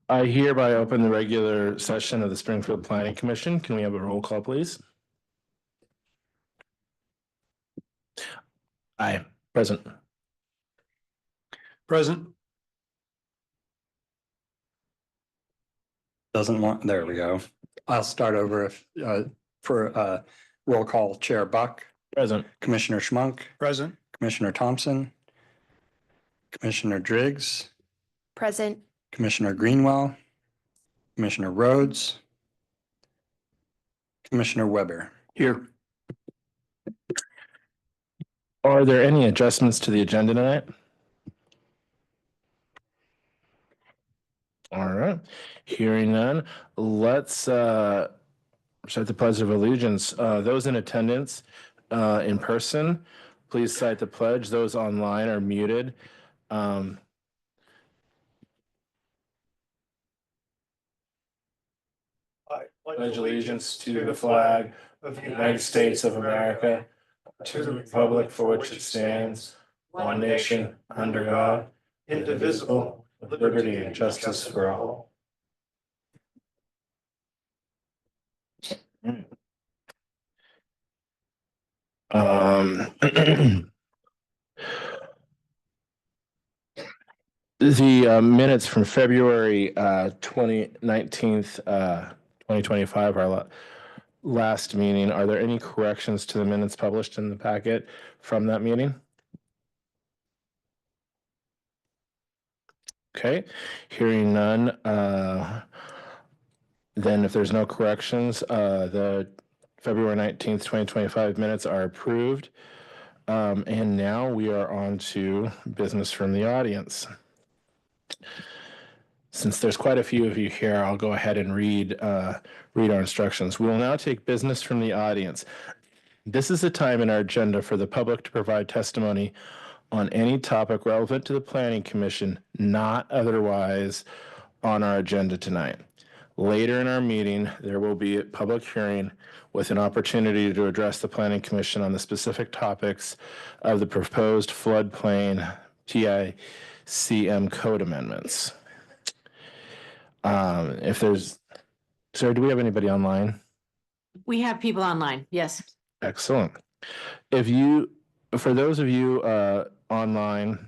I hereby open the regular session of the Springfield Planning Commission. Can we have a roll call, please? Aye, present. Present. Doesn't want, there we go. I'll start over if, for roll call. Chair Buck, Present. Commissioner Schmunk, Present. Commissioner Thompson, Commissioner Driggs, Present. Commissioner Greenwell, Commissioner Rhodes, Commissioner Weber. Here. Are there any adjustments to the agenda tonight? All right, hearing none, let's recite the pledge of allegiance. Those in attendance in person, please cite the pledge. Those online are muted. I pledge allegiance to the flag of the United States of America, to the republic for which it stands, one nation, under God, indivisible, with liberty and justice for all. The minutes from February 19th, 2025, our last meeting. Are there any corrections to the minutes published in the packet from that meeting? Okay, hearing none, then if there's no corrections, the February 19th, 2025 minutes are approved. And now we are on to business from the audience. Since there's quite a few of you here, I'll go ahead and read our instructions. We will now take business from the audience. This is the time in our agenda for the public to provide testimony on any topic relevant to the Planning Commission, not otherwise on our agenda tonight. Later in our meeting, there will be a public hearing with an opportunity to address the Planning Commission on the specific topics of the proposed floodplain PICM code amendments. If there's, Sarah, do we have anybody online? We have people online. Yes. Excellent. For those of you online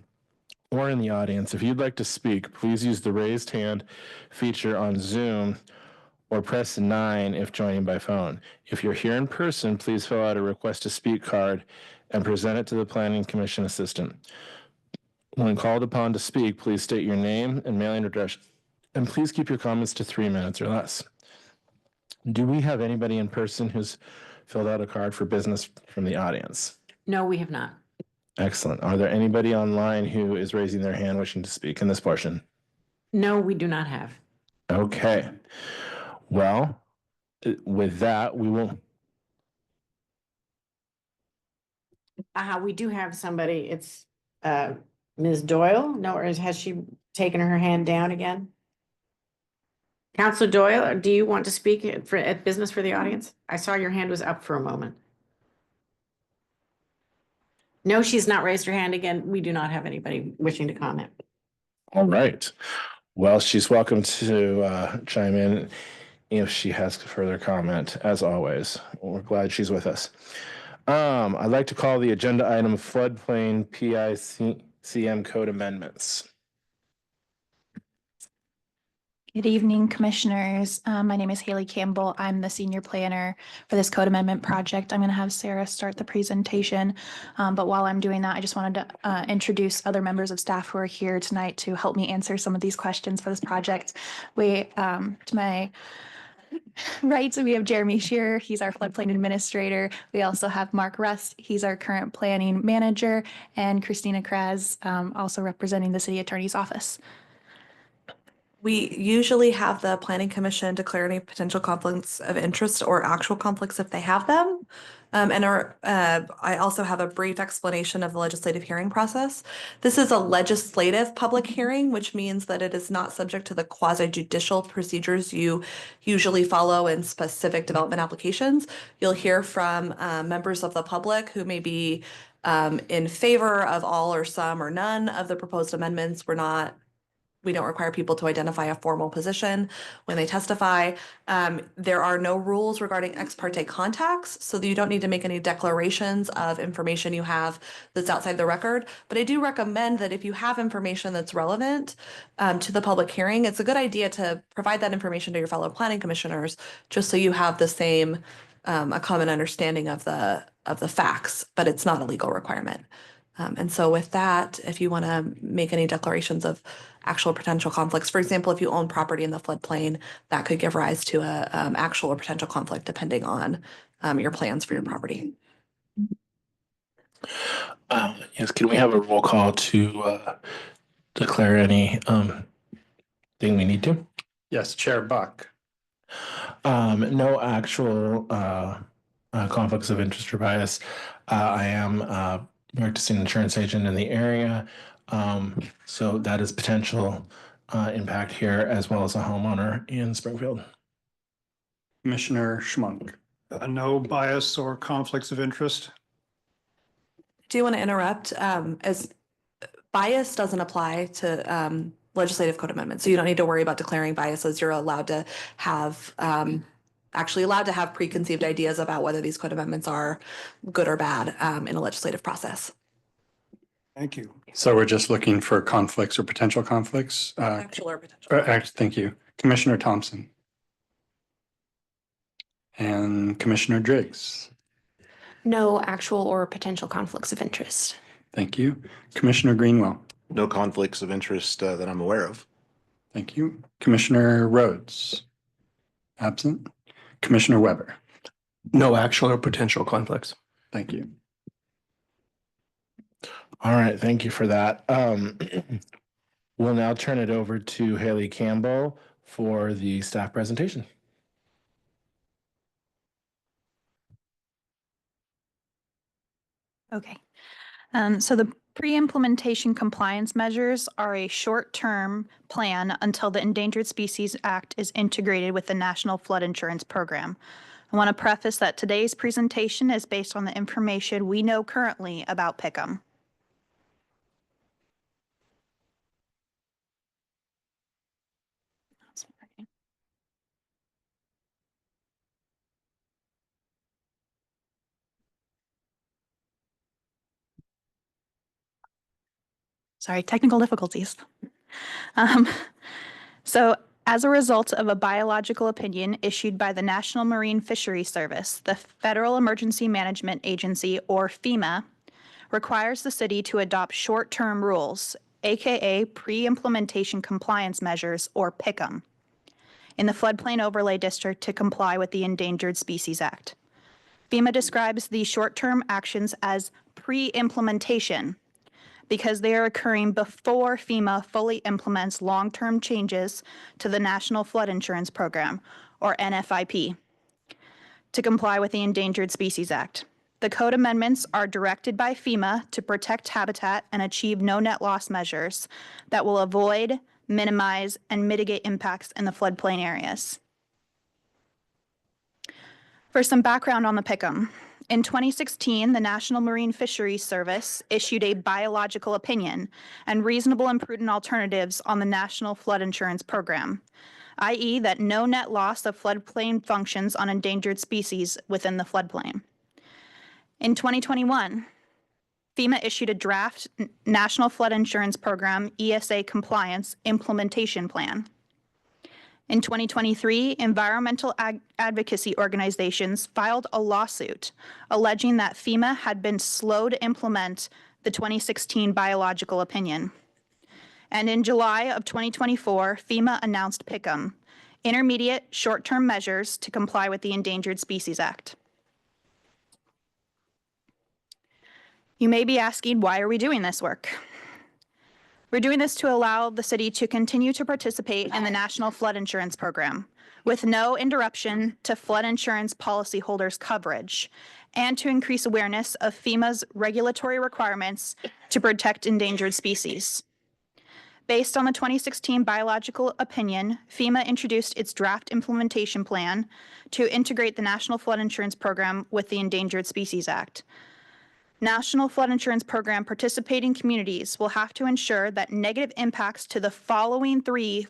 or in the audience, if you'd like to speak, please use the raised hand feature on Zoom or press 9 if joining by phone. If you're here in person, please fill out a request to speak card and present it to the Planning Commission assistant. When called upon to speak, please state your name and mailing address, and please keep your comments to 3 minutes or less. Do we have anybody in person who's filled out a card for business from the audience? No, we have not. Excellent. Are there anybody online who is raising their hand wishing to speak in this portion? No, we do not have. Okay. Well, with that, we will. We do have somebody. It's Ms. Doyle. No, or has she taken her hand down again? Counselor Doyle, do you want to speak at business for the audience? I saw your hand was up for a moment. No, she's not raised her hand again. We do not have anybody wishing to comment. All right. Well, she's welcome to chime in if she has further comment, as always. We're glad she's with us. I'd like to call the agenda item floodplain PICM code amendments. Good evening, commissioners. My name is Haley Campbell. I'm the senior planner for this code amendment project. I'm going to have Sarah start the presentation. But while I'm doing that, I just wanted to introduce other members of staff who are here tonight to help me answer some of these questions for this project. To my right, so we have Jeremy Shearer. He's our floodplain administrator. We also have Mark Rust. He's our current planning manager, and Christina Kraz, also representing the city attorney's office. We usually have the Planning Commission declare any potential conflicts of interest or actual conflicts if they have them. I also have a brief explanation of the legislative hearing process. This is a legislative public hearing, which means that it is not subject to the quasi-judicial procedures you usually follow in specific development applications. You'll hear from members of the public who may be in favor of all or some or none of the proposed amendments. We're not we don't require people to identify a formal position when they testify. There are no rules regarding ex parte contacts, so that you don't need to make any declarations of information you have that's outside the record. But I do recommend that if you have information that's relevant to the public hearing, it's a good idea to provide that information to your fellow planning commissioners, just so you have the same, a common understanding of the facts, but it's not a legal requirement. And so with that, if you want to make any declarations of actual potential conflicts, for example, if you own property in the floodplain, that could give rise to a actual or potential conflict depending on your plans for your property. Yes, can we have a roll call to declare any thing we need to? Yes, Chair Buck. No actual conflicts of interest or bias. I am practicing insurance agent in the area, so that is potential impact here, as well as a homeowner in Springfield. Commissioner Schmunk. No bias or conflicts of interest. Do you want to interrupt? As bias doesn't apply to legislative code amendments, so you don't need to worry about declaring biases. You're allowed to have actually allowed to have preconceived ideas about whether these code amendments are good or bad in a legislative process. Thank you. So we're just looking for conflicts or potential conflicts. Actual or potential. Thank you. Commissioner Thompson. And Commissioner Driggs. No actual or potential conflicts of interest. Thank you. Commissioner Greenwell. No conflicts of interest that I'm aware of. Thank you. Commissioner Rhodes. Absent. Commissioner Weber. No actual or potential conflicts. Thank you. All right, thank you for that. We'll now turn it over to Haley Campbell for the staff presentation. Okay. So the pre-implementation compliance measures are a short-term plan until the Endangered Species Act is integrated with the National Flood Insurance Program. I want to preface that today's presentation is based on the information we know currently about PICM. Sorry, technical difficulties. So as a result of a biological opinion issued by the National Marine Fisheries Service, the Federal Emergency Management Agency, or FEMA, requires the city to adopt short-term rules, aka pre-implementation compliance measures, or PICM, in the floodplain overlay district to comply with the Endangered Species Act. FEMA describes these short-term actions as pre-implementation because they are occurring before FEMA fully implements long-term changes to the National Flood Insurance Program, or NFIP, to comply with the Endangered Species Act. The code amendments are directed by FEMA to protect habitat and achieve no net loss measures that will avoid, minimize, and mitigate impacts in the floodplain areas. For some background on the PICM, in 2016, the National Marine Fisheries Service issued a biological opinion and reasonable and prudent alternatives on the National Flood Insurance Program, i.e. that no net loss of floodplain functions on endangered species within the floodplain. In 2021, FEMA issued a draft National Flood Insurance Program ESA Compliance Implementation Plan. In 2023, environmental advocacy organizations filed a lawsuit alleging that FEMA had been slow to implement the 2016 biological opinion. And in July of 2024, FEMA announced PICM, Intermediate Short-Term Measures to Comply with the Endangered Species Act. You may be asking, why are we doing this work? We're doing this to allow the city to continue to participate in the National Flood Insurance Program with no interruption to flood insurance policyholders' coverage, and to increase awareness of FEMA's regulatory requirements to protect endangered species. Based on the 2016 biological opinion, FEMA introduced its draft implementation plan to integrate the National Flood Insurance Program with the Endangered Species Act. National Flood Insurance Program participating communities will have to ensure that negative impacts to the following 3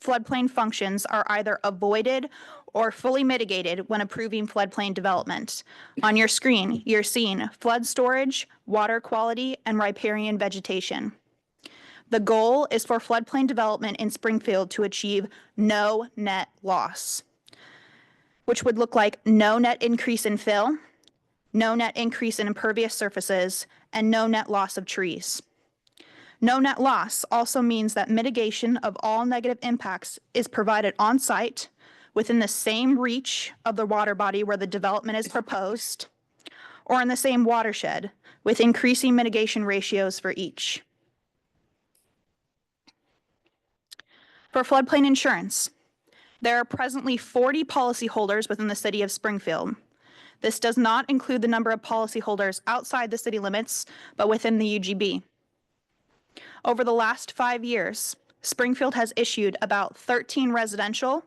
floodplain functions are either avoided or fully mitigated when approving floodplain development. On your screen, you're seeing flood storage, water quality, and riparian vegetation. The goal is for floodplain development in Springfield to achieve no net loss, which would look like no net increase in fill, no net increase in impervious surfaces, and no net loss of trees. No net loss also means that mitigation of all negative impacts is provided on site within the same reach of the water body where the development is proposed, or in the same watershed with increasing mitigation ratios for each. For floodplain insurance, there are presently 40 policyholders within the city of Springfield. This does not include the number of policyholders outside the city limits, but within the UGB. Over the last 5 years, Springfield has issued about 13 residential,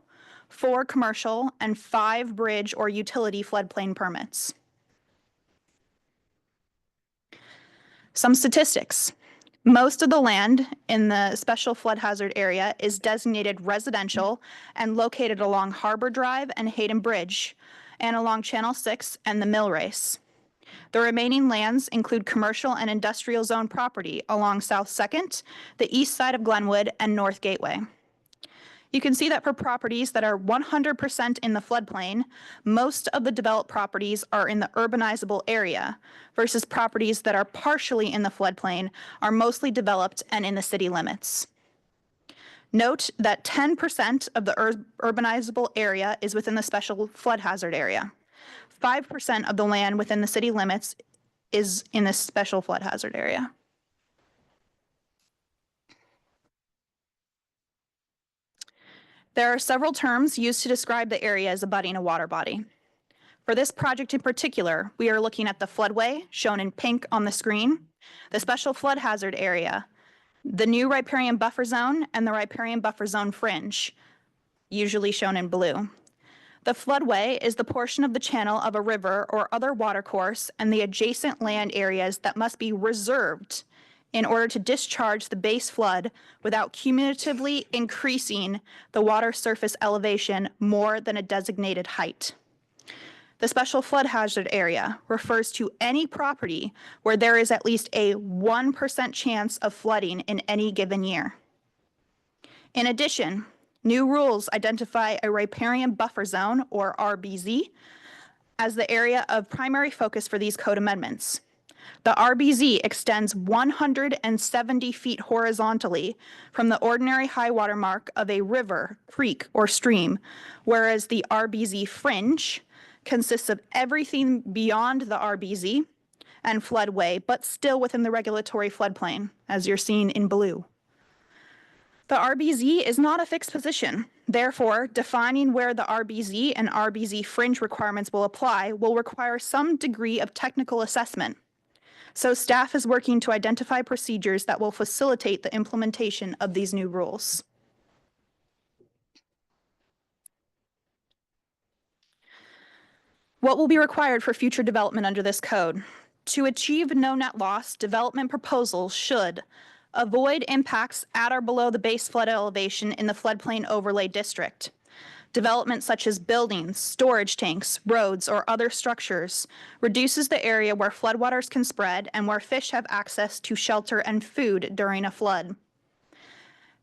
4 commercial, and 5 bridge or utility floodplain permits. Some statistics. Most of the land in the special flood hazard area is designated residential and located along Harbor Drive and Hayden Bridge, and along Channel 6 and the Mill Race. The remaining lands include commercial and industrial zone property along South 2nd, the east side of Glenwood, and North Gateway. You can see that for properties that are 100% in the floodplain, most of the developed properties are in the urbanizable area, versus properties that are partially in the floodplain are mostly developed and in the city limits. Note that 10% of the urbanizable area is within the special flood hazard area. 5% of the land within the city limits is in the special flood hazard area. There are several terms used to describe the area as abutting a water body. For this project in particular, we are looking at the floodway, shown in pink on the screen, the special flood hazard area, the new riparian buffer zone, and the riparian buffer zone fringe, usually shown in blue. The floodway is the portion of the channel of a river or other watercourse and the adjacent land areas that must be reserved in order to discharge the base flood without cumulatively increasing the water surface elevation more than a designated height. The special flood hazard area refers to any property where there is at least a 1% chance of flooding in any given year. In addition, new rules identify a riparian buffer zone, or RBZ, as the area of primary focus for these code amendments. The RBZ extends 170 feet horizontally from the ordinary high water mark of a river, creek, or stream, whereas the RBZ fringe consists of everything beyond the RBZ and floodway, but still within the regulatory floodplain, as you're seeing in blue. The RBZ is not a fixed position. Therefore, defining where the RBZ and RBZ fringe requirements will apply will require some degree of technical assessment. So staff is working to identify procedures that will facilitate the implementation of these new rules. What will be required for future development under this code? To achieve no net loss, development proposals should avoid impacts at or below the base flood elevation in the floodplain overlay district. Development such as buildings, storage tanks, roads, or other structures reduces the area where floodwaters can spread and where fish have access to shelter and food during a flood.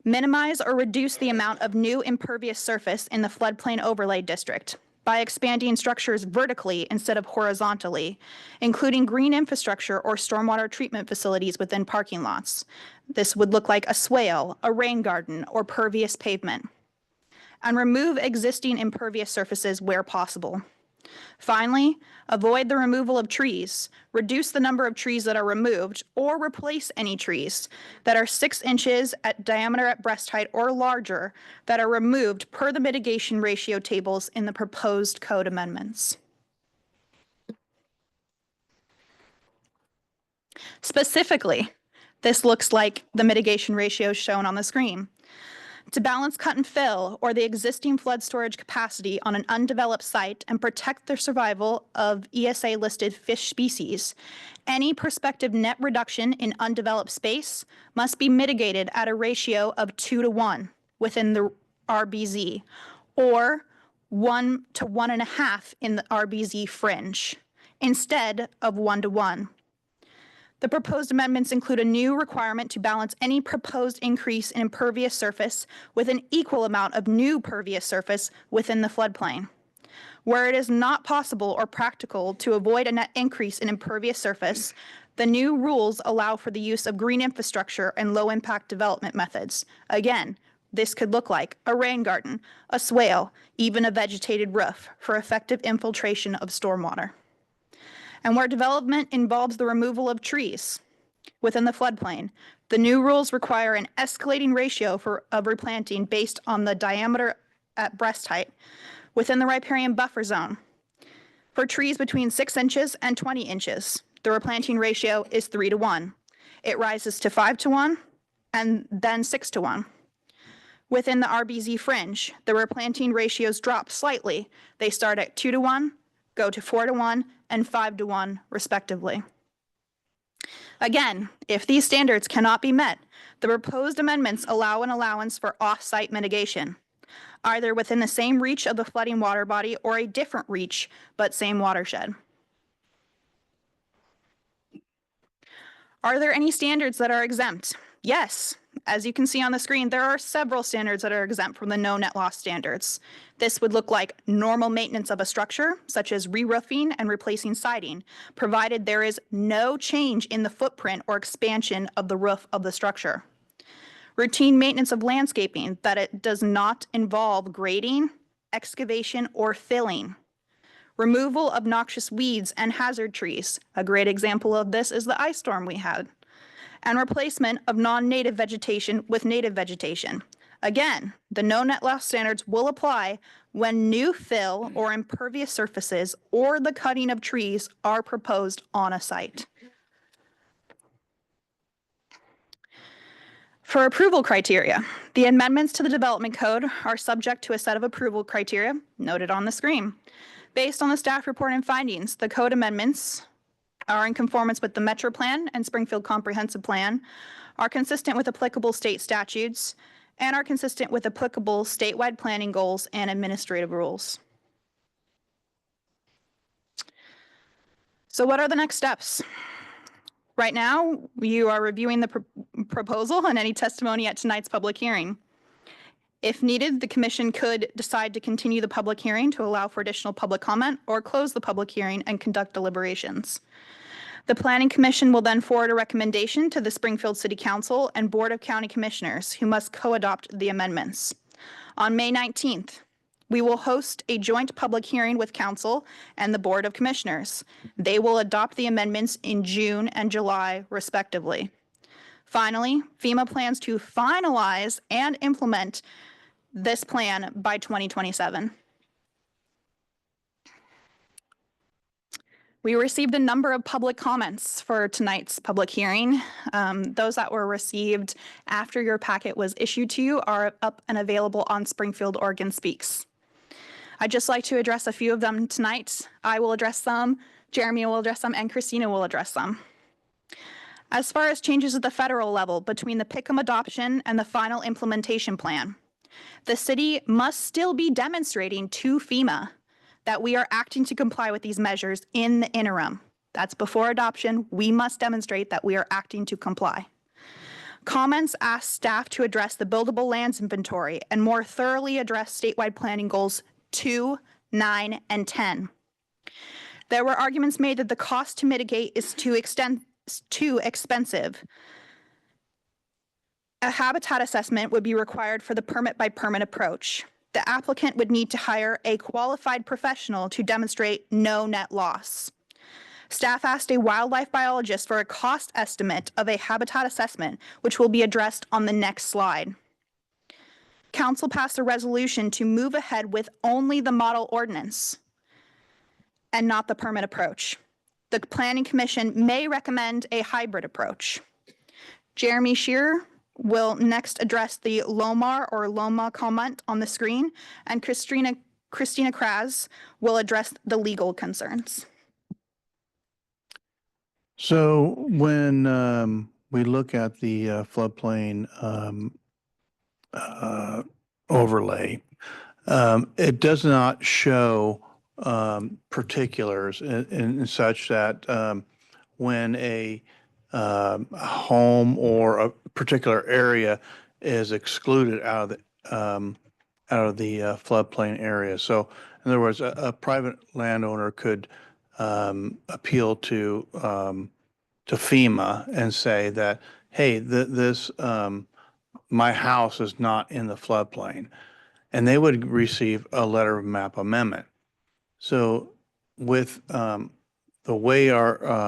Minimize or reduce the amount of new impervious surface in the floodplain overlay district by expanding structures vertically instead of horizontally, including green infrastructure or stormwater treatment facilities within parking lots. This would look like a swale, a rain garden, or pervious pavement. And remove existing impervious surfaces where possible. Finally, avoid the removal of trees. Reduce the number of trees that are removed or replace any trees that are 6 inches at diameter at breast height or larger that are removed per the mitigation ratio tables in the proposed code amendments. Specifically, this looks like the mitigation ratios shown on the screen. To balance cut and fill or the existing flood storage capacity on an undeveloped site and protect the survival of ESA-listed fish species, any prospective net reduction in undeveloped space must be mitigated at a ratio of 2:1 within the RBZ, or 1 to 1.5 in the RBZ fringe, instead of 1:1. The proposed amendments include a new requirement to balance any proposed increase in impervious surface with an equal amount of new pervious surface within the floodplain. Where it is not possible or practical to avoid a net increase in impervious surface, the new rules allow for the use of green infrastructure and low-impact development methods. Again, this could look like a rain garden, a swale, even a vegetated roof for effective infiltration of stormwater. And where development involves the removal of trees within the floodplain, the new rules require an escalating ratio of replanting based on the diameter at breast height within the riparian buffer zone. For trees between 6 inches and 20 inches, the replanting ratio is 3:1. It rises to 5:1 and then 6:1. Within the RBZ fringe, the replanting ratios drop slightly. They start at 2:1, go to 4:1, and 5:1, respectively. Again, if these standards cannot be met, the proposed amendments allow an allowance for off-site mitigation, either within the same reach of the flooding water body or a different reach, but same watershed. Are there any standards that are exempt? Yes. As you can see on the screen, there are several standards that are exempt from the no net loss standards. This would look like normal maintenance of a structure, such as re-roofing and replacing siding, provided there is no change in the footprint or expansion of the roof of the structure. Routine maintenance of landscaping, that it does not involve grading, excavation, or filling. Removal of noxious weeds and hazard trees. A great example of this is the ice storm we had. And replacement of non-native vegetation with native vegetation. Again, the no net loss standards will apply when new fill or impervious surfaces or the cutting of trees are proposed on a site. For approval criteria, the amendments to the development code are subject to a set of approval criteria noted on the screen. Based on the staff report and findings, the code amendments are in conformance with the Metro Plan and Springfield Comprehensive Plan, are consistent with applicable state statutes, and are consistent with applicable statewide planning goals and administrative rules. So what are the next steps? Right now, you are reviewing the proposal and any testimony at tonight's public hearing. If needed, the commission could decide to continue the public hearing to allow for additional public comment or close the public hearing and conduct deliberations. The Planning Commission will then forward a recommendation to the Springfield City Council and Board of County Commissioners, who must co-adopt the amendments. On May 19th, we will host a joint public hearing with Council and the Board of Commissioners. They will adopt the amendments in June and July, respectively. Finally, FEMA plans to finalize and implement this plan by 2027. We received a number of public comments for tonight's public hearing. Those that were received after your packet was issued to you are up and available on Springfield Oregon Speaks. I'd just like to address a few of them tonight. I will address them, Jeremy will address them, and Christina will address them. As far as changes at the federal level between the PICM adoption and the final implementation plan, the city must still be demonstrating to FEMA that we are acting to comply with these measures in the interim. That's before adoption. We must demonstrate that we are acting to comply. Comments asked staff to address the buildable lands inventory and more thoroughly address statewide planning goals 2, 9, and 10. There were arguments made that the cost to mitigate is too expensive. A habitat assessment would be required for the permit by permit approach. The applicant would need to hire a qualified professional to demonstrate no net loss. Staff asked a wildlife biologist for a cost estimate of a habitat assessment, which will be addressed on the next slide. Council passed a resolution to move ahead with only the model ordinance and not the permit approach. The Planning Commission may recommend a hybrid approach. Jeremy Shearer will next address the LOMAR or Loma comment on the screen, and Christina Kraz will address the legal concerns. So when we look at the floodplain overlay, it does not show particulars in such that when a home or a particular area is excluded out of the floodplain area. So in other words, a private landowner could appeal to FEMA and say that, hey, this my house is not in the floodplain, and they would receive a letter of map amendment. So with the way our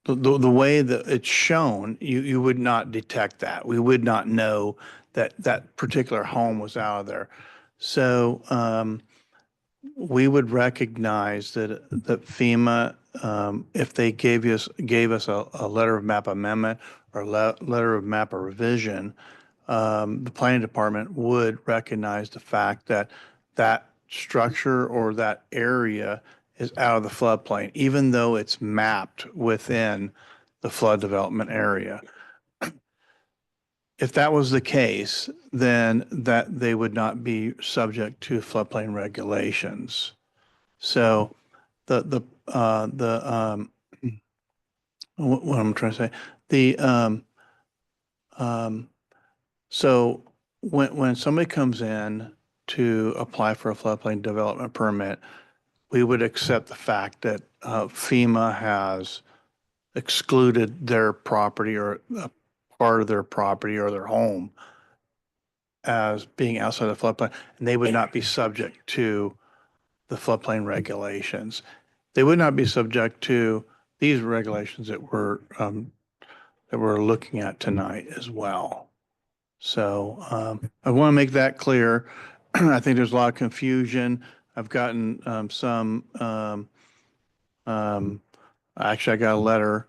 the way that it's shown, you would not detect that. We would not know that that particular home was out of there. So we would recognize that FEMA, if they gave us a letter of map amendment or letter of map revision, the planning department would recognize the fact that that structure or that area is out of the floodplain, even though it's mapped within the flood development area. If that was the case, then that they would not be subject to floodplain regulations. So what I'm trying to say, so when somebody comes in to apply for a floodplain development permit, we would accept the fact that FEMA has excluded their property or a part of their property or their home as being outside the floodplain, and they would not be subject to the floodplain regulations. They would not be subject to these regulations that we're looking at tonight as well. So I want to make that clear. I think there's a lot of confusion. I've gotten actually, I got a letter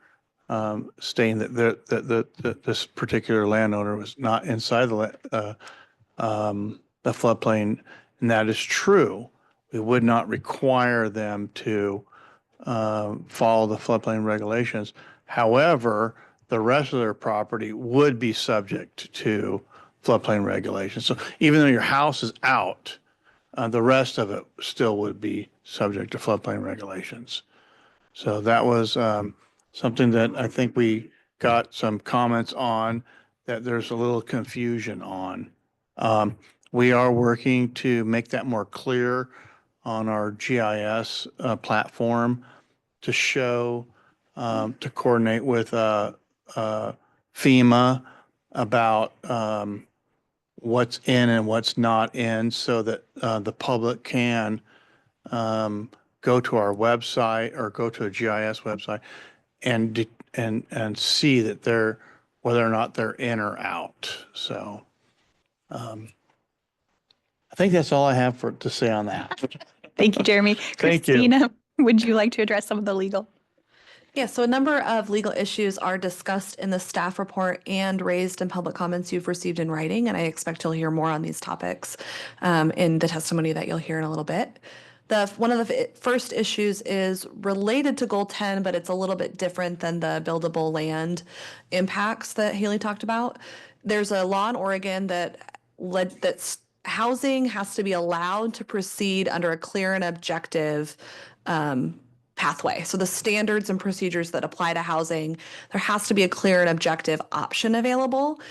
stating that this particular landowner was not inside the floodplain, and that is true. We would not require them to follow the floodplain regulations. However, the rest of their property would be subject to floodplain regulations. So even though your house is out, the rest of it still would be subject to floodplain regulations. So that was something that I think we got some comments on that there's a little confusion on. We are working to make that more clear on our GIS platform to show, to coordinate with FEMA about what's in and what's not in, so that the public can go to our website or go to a GIS website and see that they're, whether or not they're in or out. So I think that's all I have to say on that. Thank you, Jeremy. Thank you. Christina, would you like to address some of the legal? Yeah, so a number of legal issues are discussed in the staff report and raised in public comments you've received in writing, and I expect you'll hear more on these topics in the testimony that you'll hear in a little bit. One of the first issues is related to Goal 10, but it's a little bit different than the buildable land impacts that Haley talked about. There's a law in Oregon that housing has to be allowed to proceed under a clear and objective pathway. So the standards and procedures that apply to housing, there has to be a clear and objective option available.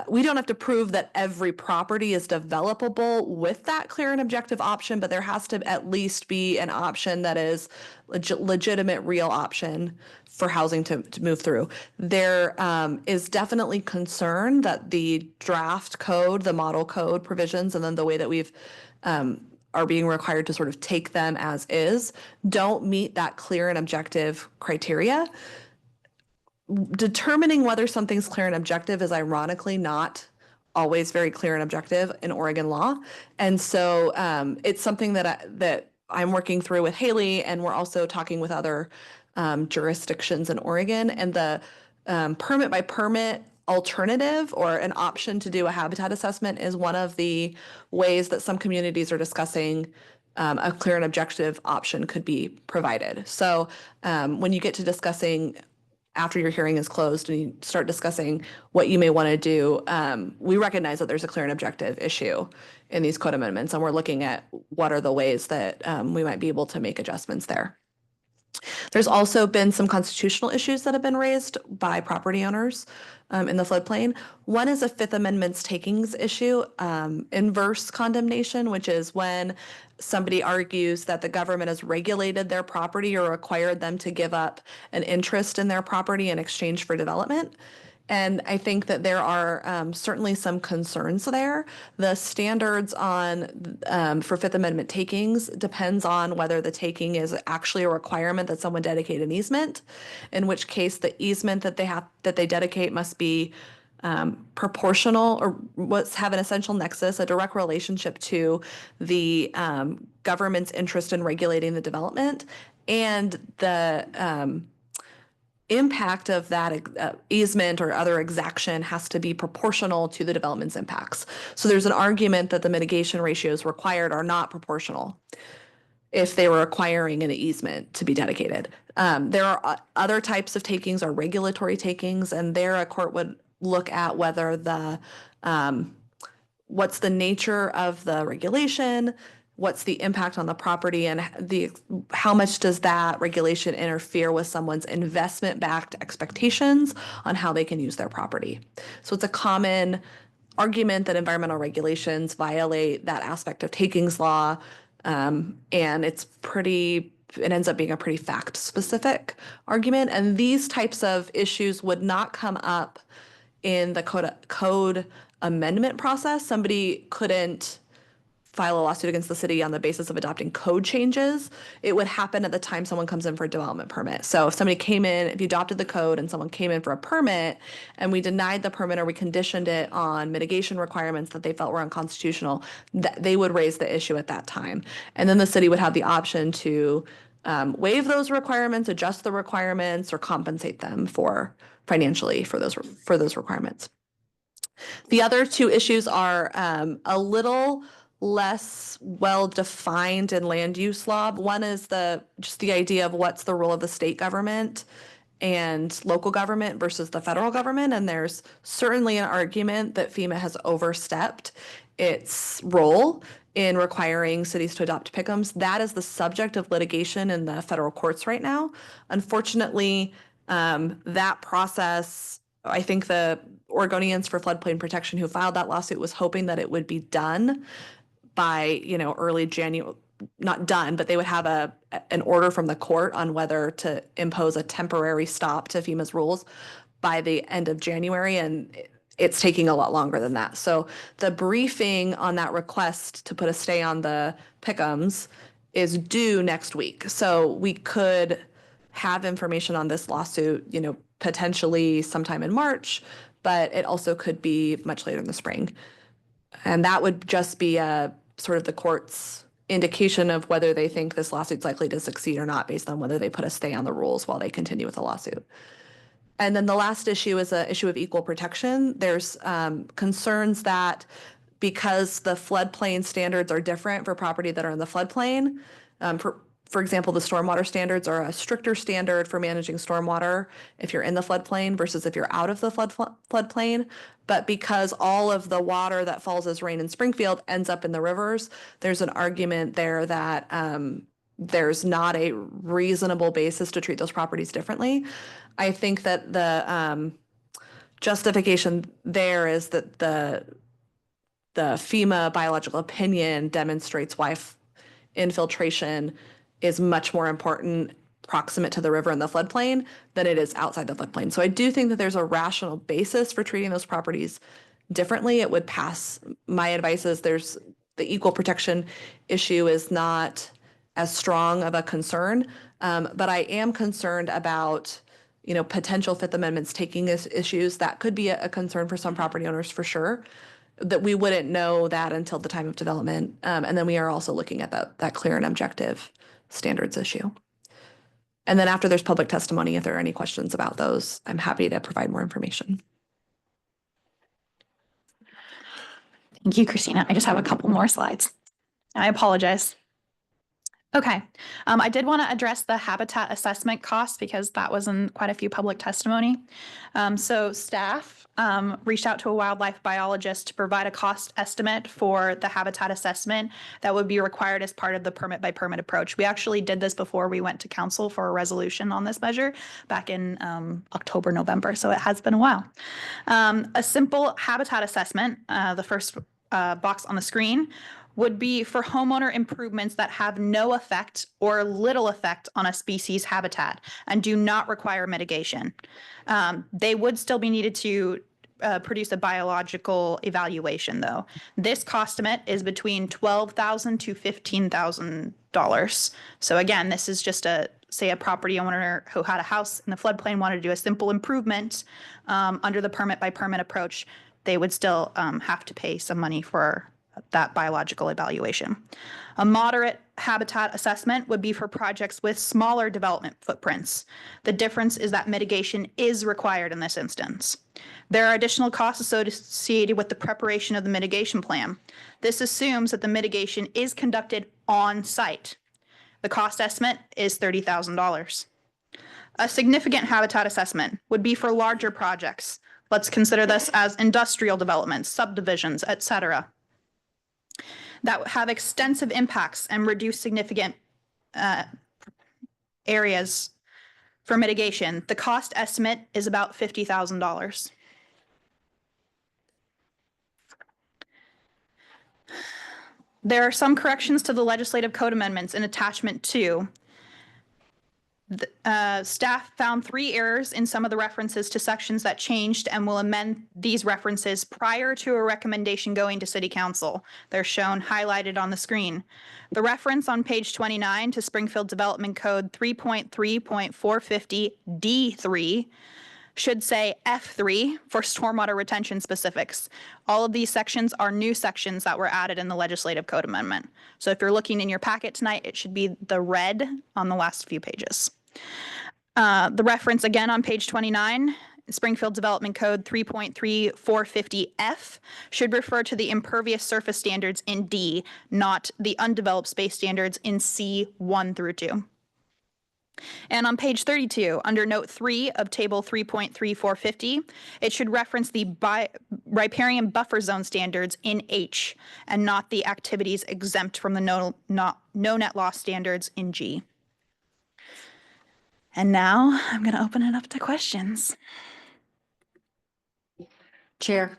We don't have to prove that every property is developable with that clear and objective option, but there has to at least be an option that is legitimate, real option for housing to move through. There is definitely concern that the draft code, the model code provisions, and then the way that we've are being required to sort of take them as is, don't meet that clear and objective criteria. Determining whether something's clear and objective is ironically not always very clear and objective in Oregon law. And so it's something that I'm working through with Haley, and we're also talking with other jurisdictions in Oregon. And permit by permit alternative or an option to do a habitat assessment is one of the ways that some communities are discussing a clear and objective option could be provided. So when you get to discussing after your hearing is closed and you start discussing what you may want to do, we recognize that there's a clear and objective issue in these code amendments, and we're looking at what are the ways that we might be able to make adjustments there. There's also been some constitutional issues that have been raised by property owners in the floodplain. One is a Fifth Amendment's takings issue, inverse condemnation, which is when somebody argues that the government has regulated their property or required them to give up an interest in their property in exchange for development. And I think that there are certainly some concerns there. The standards on for Fifth Amendment takings depends on whether the taking is actually a requirement that someone dedicate an easement, in which case the easement that they dedicate must be proportional or have an essential nexus, a direct relationship to the government's interest in regulating the development, and the impact of that easement or other exaction has to be proportional to the development's impacts. So there's an argument that the mitigation ratios required are not proportional if they were requiring an easement to be dedicated. There are other types of takings are regulatory takings, and there a court would look at whether the what's the nature of the regulation, what's the impact on the property, and how much does that regulation interfere with someone's investment-backed expectations on how they can use their property. So it's a common argument that environmental regulations violate that aspect of takings law, and it ends up being a pretty fact-specific argument. And these types of issues would not come up in the code amendment process. Somebody couldn't file a lawsuit against the city on the basis of adopting code changes. It would happen at the time someone comes in for a development permit. So if somebody came in, if you adopted the code and someone came in for a permit and we denied the permit or we conditioned it on mitigation requirements that they felt were unconstitutional, they would raise the issue at that time. And then the city would have the option to waive those requirements, adjust the requirements, or compensate them financially for those requirements. The other two issues are a little less well-defined in land use law. One is just the idea of what's the role of the state government and local government versus the federal government. And there's certainly an argument that FEMA has overstepped its role in requiring cities to adopt PICMs. That is the subject of litigation in the federal courts right now. Unfortunately, that process, I think the Oregonians for Floodplain Protection who filed that lawsuit was hoping that it would be done by, early January, not done, but they would have an order from the court on whether to impose a temporary stop to FEMA's rules by the end of January, and it's taking a lot longer than that. So the briefing on that request to put a stay on the PICMs is due next week. So we could have information on this lawsuit, potentially sometime in March, but it also could be much later in the spring. And that would just be a sort of the court's indication of whether they think this lawsuit's likely to succeed or not based on whether they put a stay on the rules while they continue with the lawsuit. And then the last issue is an issue of equal protection. There's concerns that because the floodplain standards are different for property that are in the floodplain, for example, the stormwater standards are a stricter standard for managing stormwater if you're in the floodplain versus if you're out of the floodplain. But because all of the water that falls as rain in Springfield ends up in the rivers, there's an argument there that there's not a reasonable basis to treat those properties differently. I think that the justification there is that the FEMA biological opinion demonstrates why infiltration is much more important proximate to the river and the floodplain than it is outside the floodplain. So I do think that there's a rational basis for treating those properties differently. It would pass. My advice is the equal protection issue is not as strong of a concern, but I am concerned about potential Fifth Amendments taking issues. That could be a concern for some property owners for sure, that we wouldn't know that until the time of development. And then we are also looking at that clear and objective standards issue. And then after there's public testimony, if there are any questions about those, I'm happy to provide more information. Thank you, Christina. I just have a couple more slides. I apologize. Okay, I did want to address the habitat assessment costs because that was in quite a few public testimony. So staff reached out to a wildlife biologist to provide a cost estimate for the habitat assessment that would be required as part of the permit by permit approach. We actually did this before we went to council for a resolution on this measure back in October, November, so it has been a while. A simple habitat assessment, the first box on the screen, would be for homeowner improvements that have no effect or little effect on a species habitat and do not require mitigation. They would still be needed to produce a biological evaluation though. This cost estimate is between $12,000 to $15,000. So again, this is just say a property owner who had a house in the floodplain wanted to do a simple improvement under the permit by permit approach, they would still have to pay some money for that biological evaluation. A moderate habitat assessment would be for projects with smaller development footprints. The difference is that mitigation is required in this instance. There are additional costs associated with the preparation of the mitigation plan. This assumes that the mitigation is conducted on site. The cost estimate is $30,000. A significant habitat assessment would be for larger projects. Let's consider this as industrial developments, subdivisions, etc., that have extensive impacts and reduce significant areas for mitigation. The cost estimate is about $50,000. There are some corrections to the legislative code amendments in attachment 2. Staff found 3 errors in some of the references to sections that changed and will amend these references prior to a recommendation going to City Council. They're shown highlighted on the screen. The reference on page 29 to Springfield Development Code 3.3.450 D3 should say F3 for stormwater retention specifics. All of these sections are new sections that were added in the legislative code amendment. So if you're looking in your packet tonight, it should be the red on the last few pages. The reference again on page 29, Springfield Development Code 3.3450F should refer to the impervious surface standards in D, not the undeveloped space standards in C 1 through 2. And on page 32, under note 3 of table 3.3450, it should reference the riparian buffer zone standards in H and not the activities exempt from the no net loss standards in G. And now I'm going to open it up to questions. Chair.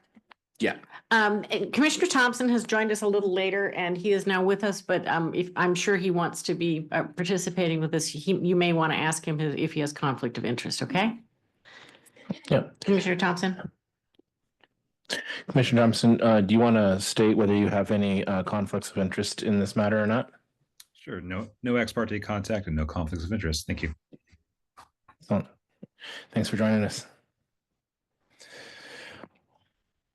Yeah. And Commissioner Thompson has joined us a little later and he is now with us, but if I'm sure he wants to be participating with us, you may want to ask him if he has conflict of interest, okay? Yeah. Commissioner Thompson. Commissioner Thompson, do you want to state whether you have any conflicts of interest in this matter or not? Sure. No ex parte contact and no conflicts of interest. Thank you. Excellent. Thanks for joining us.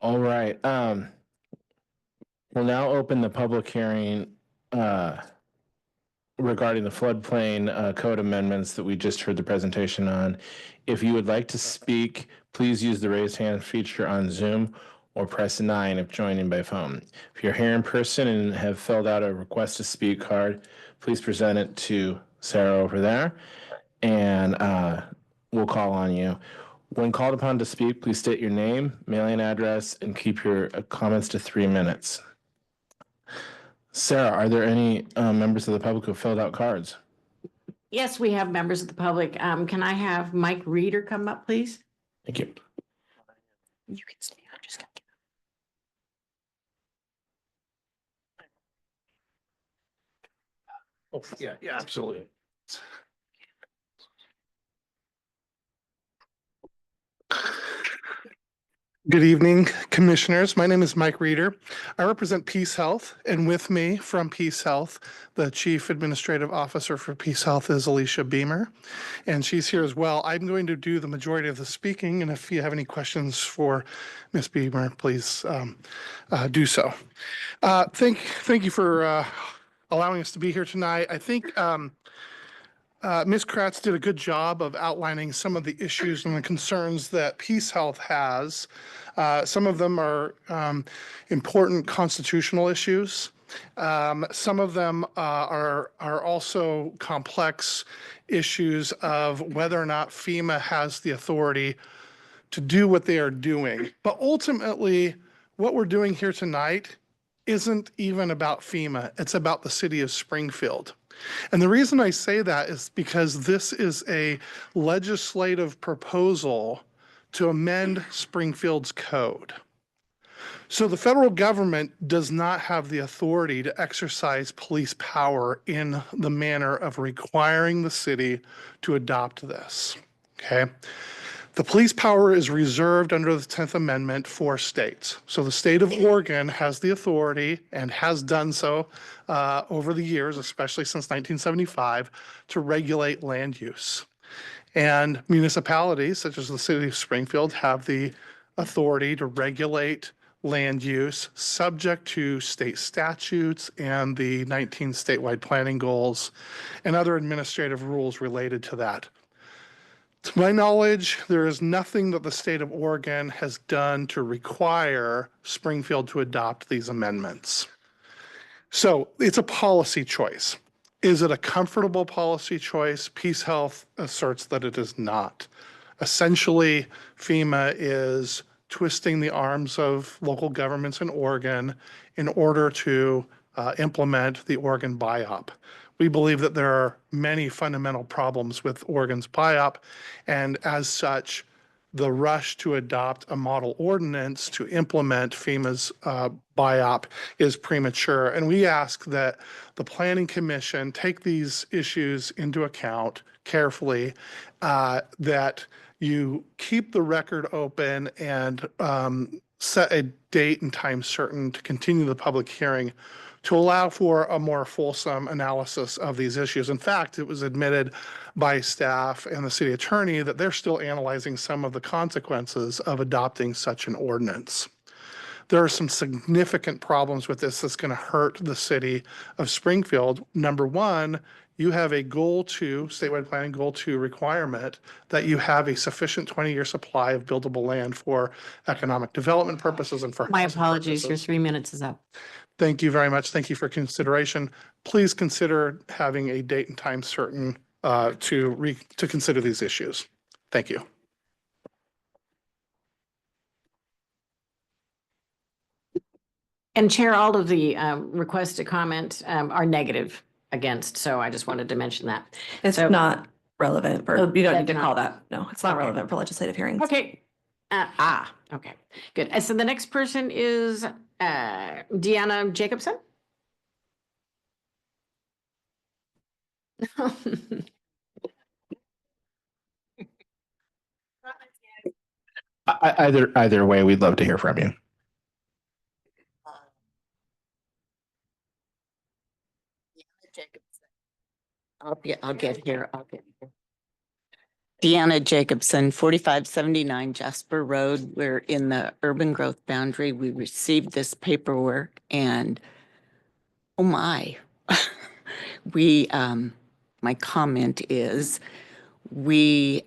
All right. We'll now open the public hearing regarding the floodplain code amendments that we just heard the presentation on. If you would like to speak, please use the raise hand feature on Zoom or press 9 if joining by phone. If you're here in person and have filled out a request to speak card, please present it to Sarah over there and we'll call on you. When called upon to speak, please state your name, mailing address, and keep your comments to 3 minutes. Sarah, are there any members of the public who filled out cards? Yes, we have members of the public. Can I have Mike Reeder come up, please? Thank you. You can stay. I'm just going to. Oh, yeah, absolutely. Good evening, commissioners. My name is Mike Reeder. I represent Peace Health, and with me from Peace Health, the Chief Administrative Officer for Peace Health is Alicia Beamer, and she's here as well. I'm going to do the majority of the speaking, and if you have any questions for Ms. Beamer, please do so. Thank you for allowing us to be here tonight. I think Ms. Kratz did a good job of outlining some of the issues and the concerns that Peace Health has. Some of them are important constitutional issues. Some of them are also complex issues of whether or not FEMA has the authority to do what they are doing. But ultimately, what we're doing here tonight isn't even about FEMA. It's about the city of Springfield. And the reason I say that is because this is a legislative proposal to amend Springfield's code. So the federal government does not have the authority to exercise police power in the manner of requiring the city to adopt this. Okay. The police power is reserved under the 10th Amendment for states. So the state of Oregon has the authority and has done so over the years, especially since 1975, to regulate land use. And municipalities, such as the city of Springfield, have the authority to regulate land use subject to state statutes and the 19 statewide planning goals and other administrative rules related to that. To my knowledge, there is nothing that the state of Oregon has done to require Springfield to adopt these amendments. So it's a policy choice. Is it a comfortable policy choice? Peace Health asserts that it is not. Essentially, FEMA is twisting the arms of local governments in Oregon in order to implement the Oregon BiOp. We believe that there are many fundamental problems with Oregon's BiOp, and as such, the rush to adopt a model ordinance to implement FEMA's BiOp is premature. And we ask that the Planning Commission take these issues into account carefully, that you keep the record open and set a date and time certain to continue the public hearing to allow for a more fulsome analysis of these issues. In fact, it was admitted by staff and the city attorney that they're still analyzing some of the consequences of adopting such an ordinance. There are some significant problems with this that's going to hurt the city of Springfield. Number one, you have a goal to, statewide planning goal to requirement that you have a sufficient 20-year supply of buildable land for economic development purposes and for My housing apologies, your purposes. 3 minutes is up. Thank you very much. Thank you for consideration. Please consider having a date and time certain to consider these issues. Thank you. And Chair, all of the requests to comment are negative against, so I just wanted to mention that. It's So- not relevant for, Oh, you don't need to that's call not- that. No, it's not Okay. relevant for legislative hearings. Okay. Okay, good. So the next person is Deanna Jacobson. Either way, we'd love to hear from you. I'll get here. Deanna Jacobson, 4579 Jasper Road. We're in the urban growth boundary. We received this paperwork and oh my. My comment is we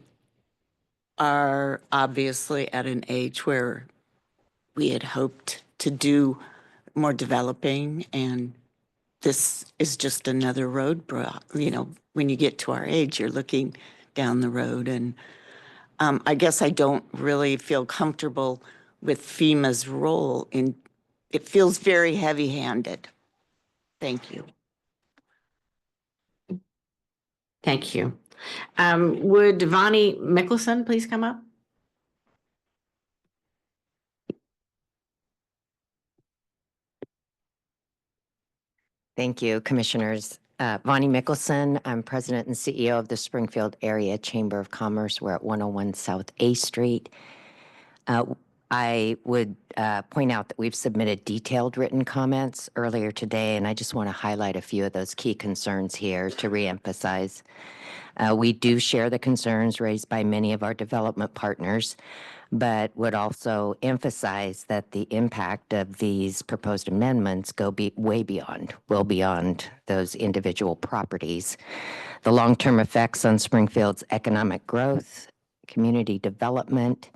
are obviously at an age where we had hoped to do more developing, and this is just another road, when you get to our age, you're looking down the road. And I guess I don't really feel comfortable with FEMA's role it feels very heavy-handed. Thank you. Thank you. Would Vonnie Mickelson please come up? Thank you, Commissioners. Vonnie Mickelson, I'm President and CEO of the Springfield Area Chamber of Commerce. We're at 101 South A Street. I would point out that we've submitted detailed written comments earlier today, and I just want to highlight a few of those key concerns here to reemphasize. We do share the concerns raised by many of our development partners, but would also emphasize that the impact of these proposed amendments go way beyond, well beyond those individual properties. The long-term effects on Springfield's economic growth, community development,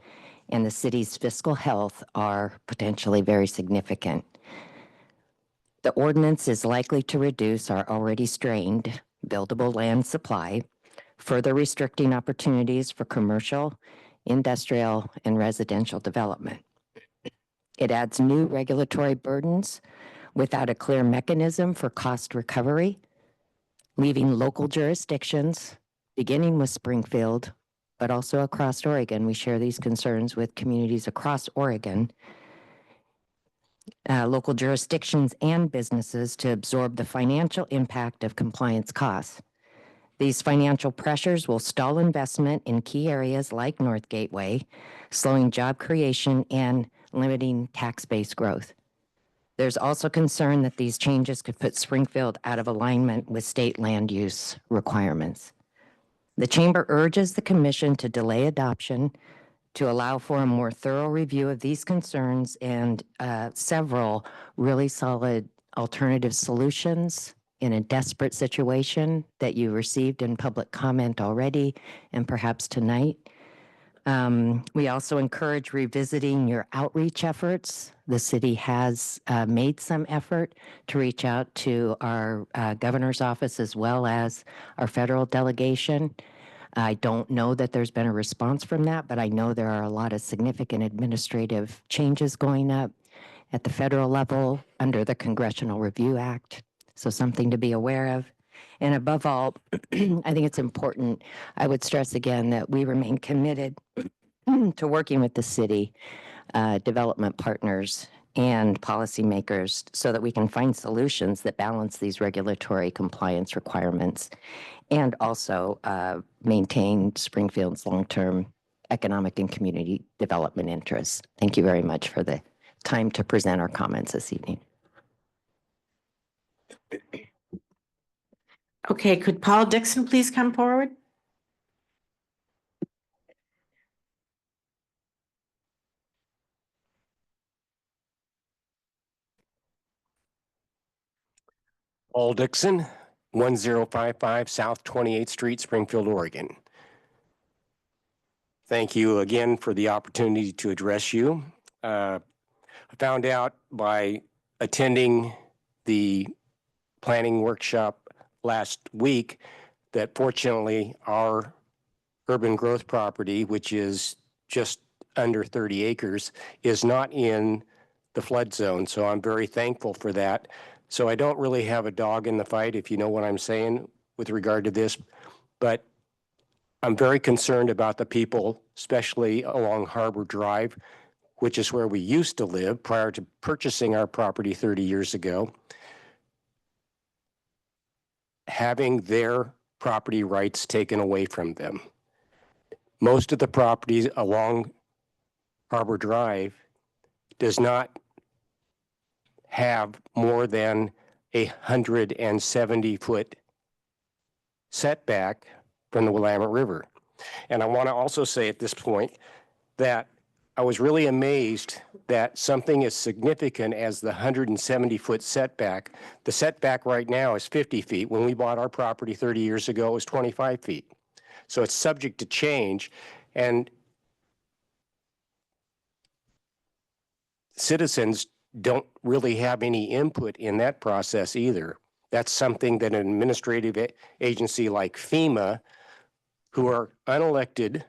and the city's fiscal health are potentially very significant. The ordinance is likely to reduce our already strained buildable land supply, further restricting opportunities for commercial, industrial, and residential development. It adds new regulatory burdens without a clear mechanism for cost recovery, leaving local jurisdictions, beginning with Springfield, but also across Oregon. We share these concerns with communities across Oregon, local jurisdictions and businesses to absorb the financial impact of compliance costs. These financial pressures will stall investment in key areas like North Gateway, slowing job creation and limiting tax base growth. There's also concern that these changes could put Springfield out of alignment with state land use requirements. The Chamber urges the Commission to delay adoption to allow for a more thorough review of these concerns and several really solid alternative solutions in a desperate situation that you received in public comment already and perhaps tonight. We also encourage revisiting your outreach efforts. The city has made some effort to reach out to our governor's office as well as our federal delegation. I don't know that there's been a response from that, but I know there are a lot of significant administrative changes going up at the federal level under the Congressional Review Act. So something to be aware of. And above all, I think it's important, I would stress again that we remain committed to working with the city, development partners, and policymakers so that we can find solutions that balance these regulatory compliance requirements and also maintain Springfield's long-term economic and community development interests. Thank you very much for the time to present our comments this evening. Okay, could Paul Dixon please come forward? Paul Dixon, 1055 South 28th Street, Springfield, Oregon. Thank you again for the opportunity to address you. I found out by attending the planning workshop last week that fortunately our urban growth property, which is just under 30 acres, is not in the flood zone. So I'm very thankful for that. So I don't really have a dog in the fight, if you know what I'm saying with regard to this, but I'm very concerned about the people, especially along Harbor Drive, which is where we used to live prior to purchasing our property 30 years ago, having their property rights taken away from them. Most of the properties along Harbor Drive does not have more than 170-foot setback from the Willamette River. And I want to also say at this point that I was really amazed that something as significant as the 170-foot setback, the setback right now is 50 feet. When we bought our property 30 years ago, it was 25 feet. So it's subject to change. And citizens don't really have any input in that process either. That's something that an administrative agency like FEMA, who are unelected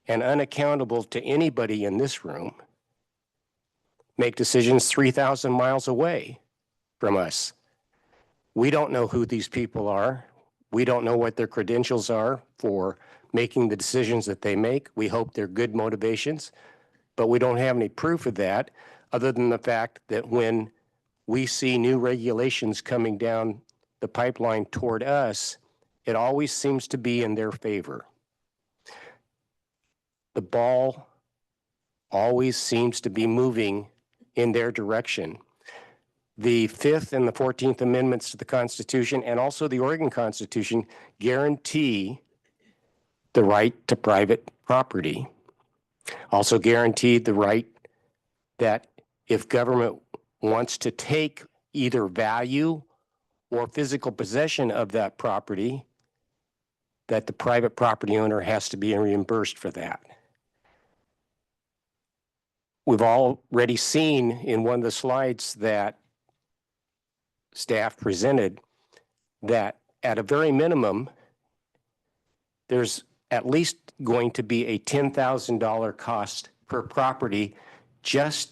and unaccountable to anybody in this room, make decisions 3,000 miles away from us. We don't know who these people are. We don't know what their credentials are for making the decisions that they make. We hope they're good motivations, but we don't have any proof of that other than the fact that when we see new regulations coming down the pipeline toward us, it always seems to be in their favor. The ball always seems to be moving in their direction. The 5th and the 14th Amendments to the Constitution and also the Oregon Constitution guarantee the right to private property. Also guaranteed the right that if government wants to take either value or physical possession of that property, that the private property owner has to be reimbursed for that. We've already seen in one of the slides that staff presented that at a very minimum, there's at least going to be a $10,000 cost per property just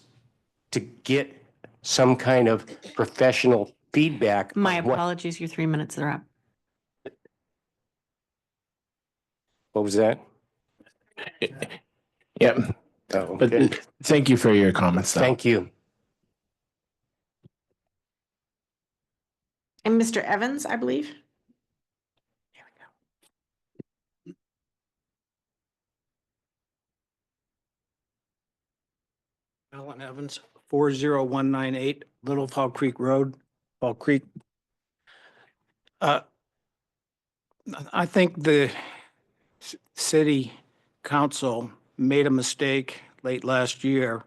to get some kind of professional feedback. My on what- apologies, your 3 minutes are up. What was that? Yeah. Oh, But okay. thank you for your comments, though. Thank you. And Mr. Evans, I believe. Alan Evans, 40198 Little Fall Creek Road, Fall Creek. I think the city council made a mistake late last year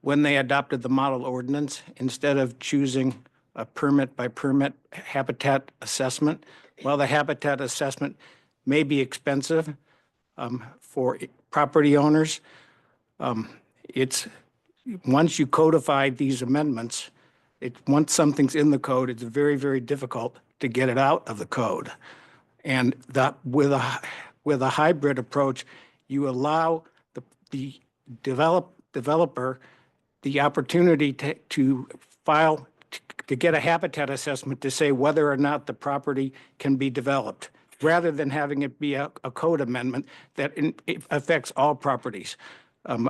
when they adopted the model ordinance. Instead of choosing a permit by permit habitat assessment, well, the habitat assessment may be expensive for property owners. It's once you codify these amendments, once something's in the code, it's very, very difficult to get it out of the code. And that with a hybrid approach, you allow the developer the opportunity to file to get a habitat assessment to say whether or not the property can be developed, rather than having it be a code amendment that it affects all properties. I'm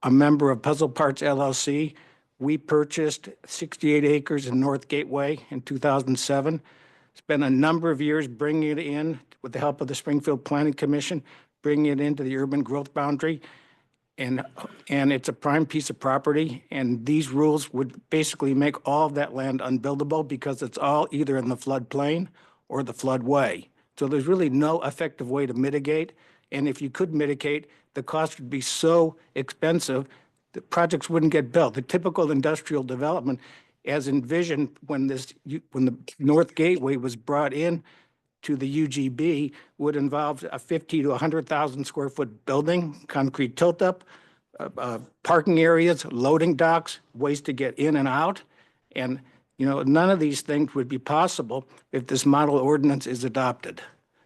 a member of Puzzle Parts LLC. We purchased 68 acres in North Gateway in 2007. Spent a number of years bringing it in with the help of the Springfield Planning Commission, bringing it into the urban growth boundary. And it's a prime piece of property. And these rules would basically make all of that land unbuildable because it's all either in the floodplain or the floodway. So there's really no effective way to mitigate. And if you could mitigate, the cost would be so expensive that projects wouldn't get built. The typical industrial development, as envisioned when the North Gateway was brought in to the UGB, would involve a 50 to 100,000 square foot building, concrete tilt up, parking areas, loading docks, ways to get in and out. And none of these things would be possible if this model ordinance is adopted.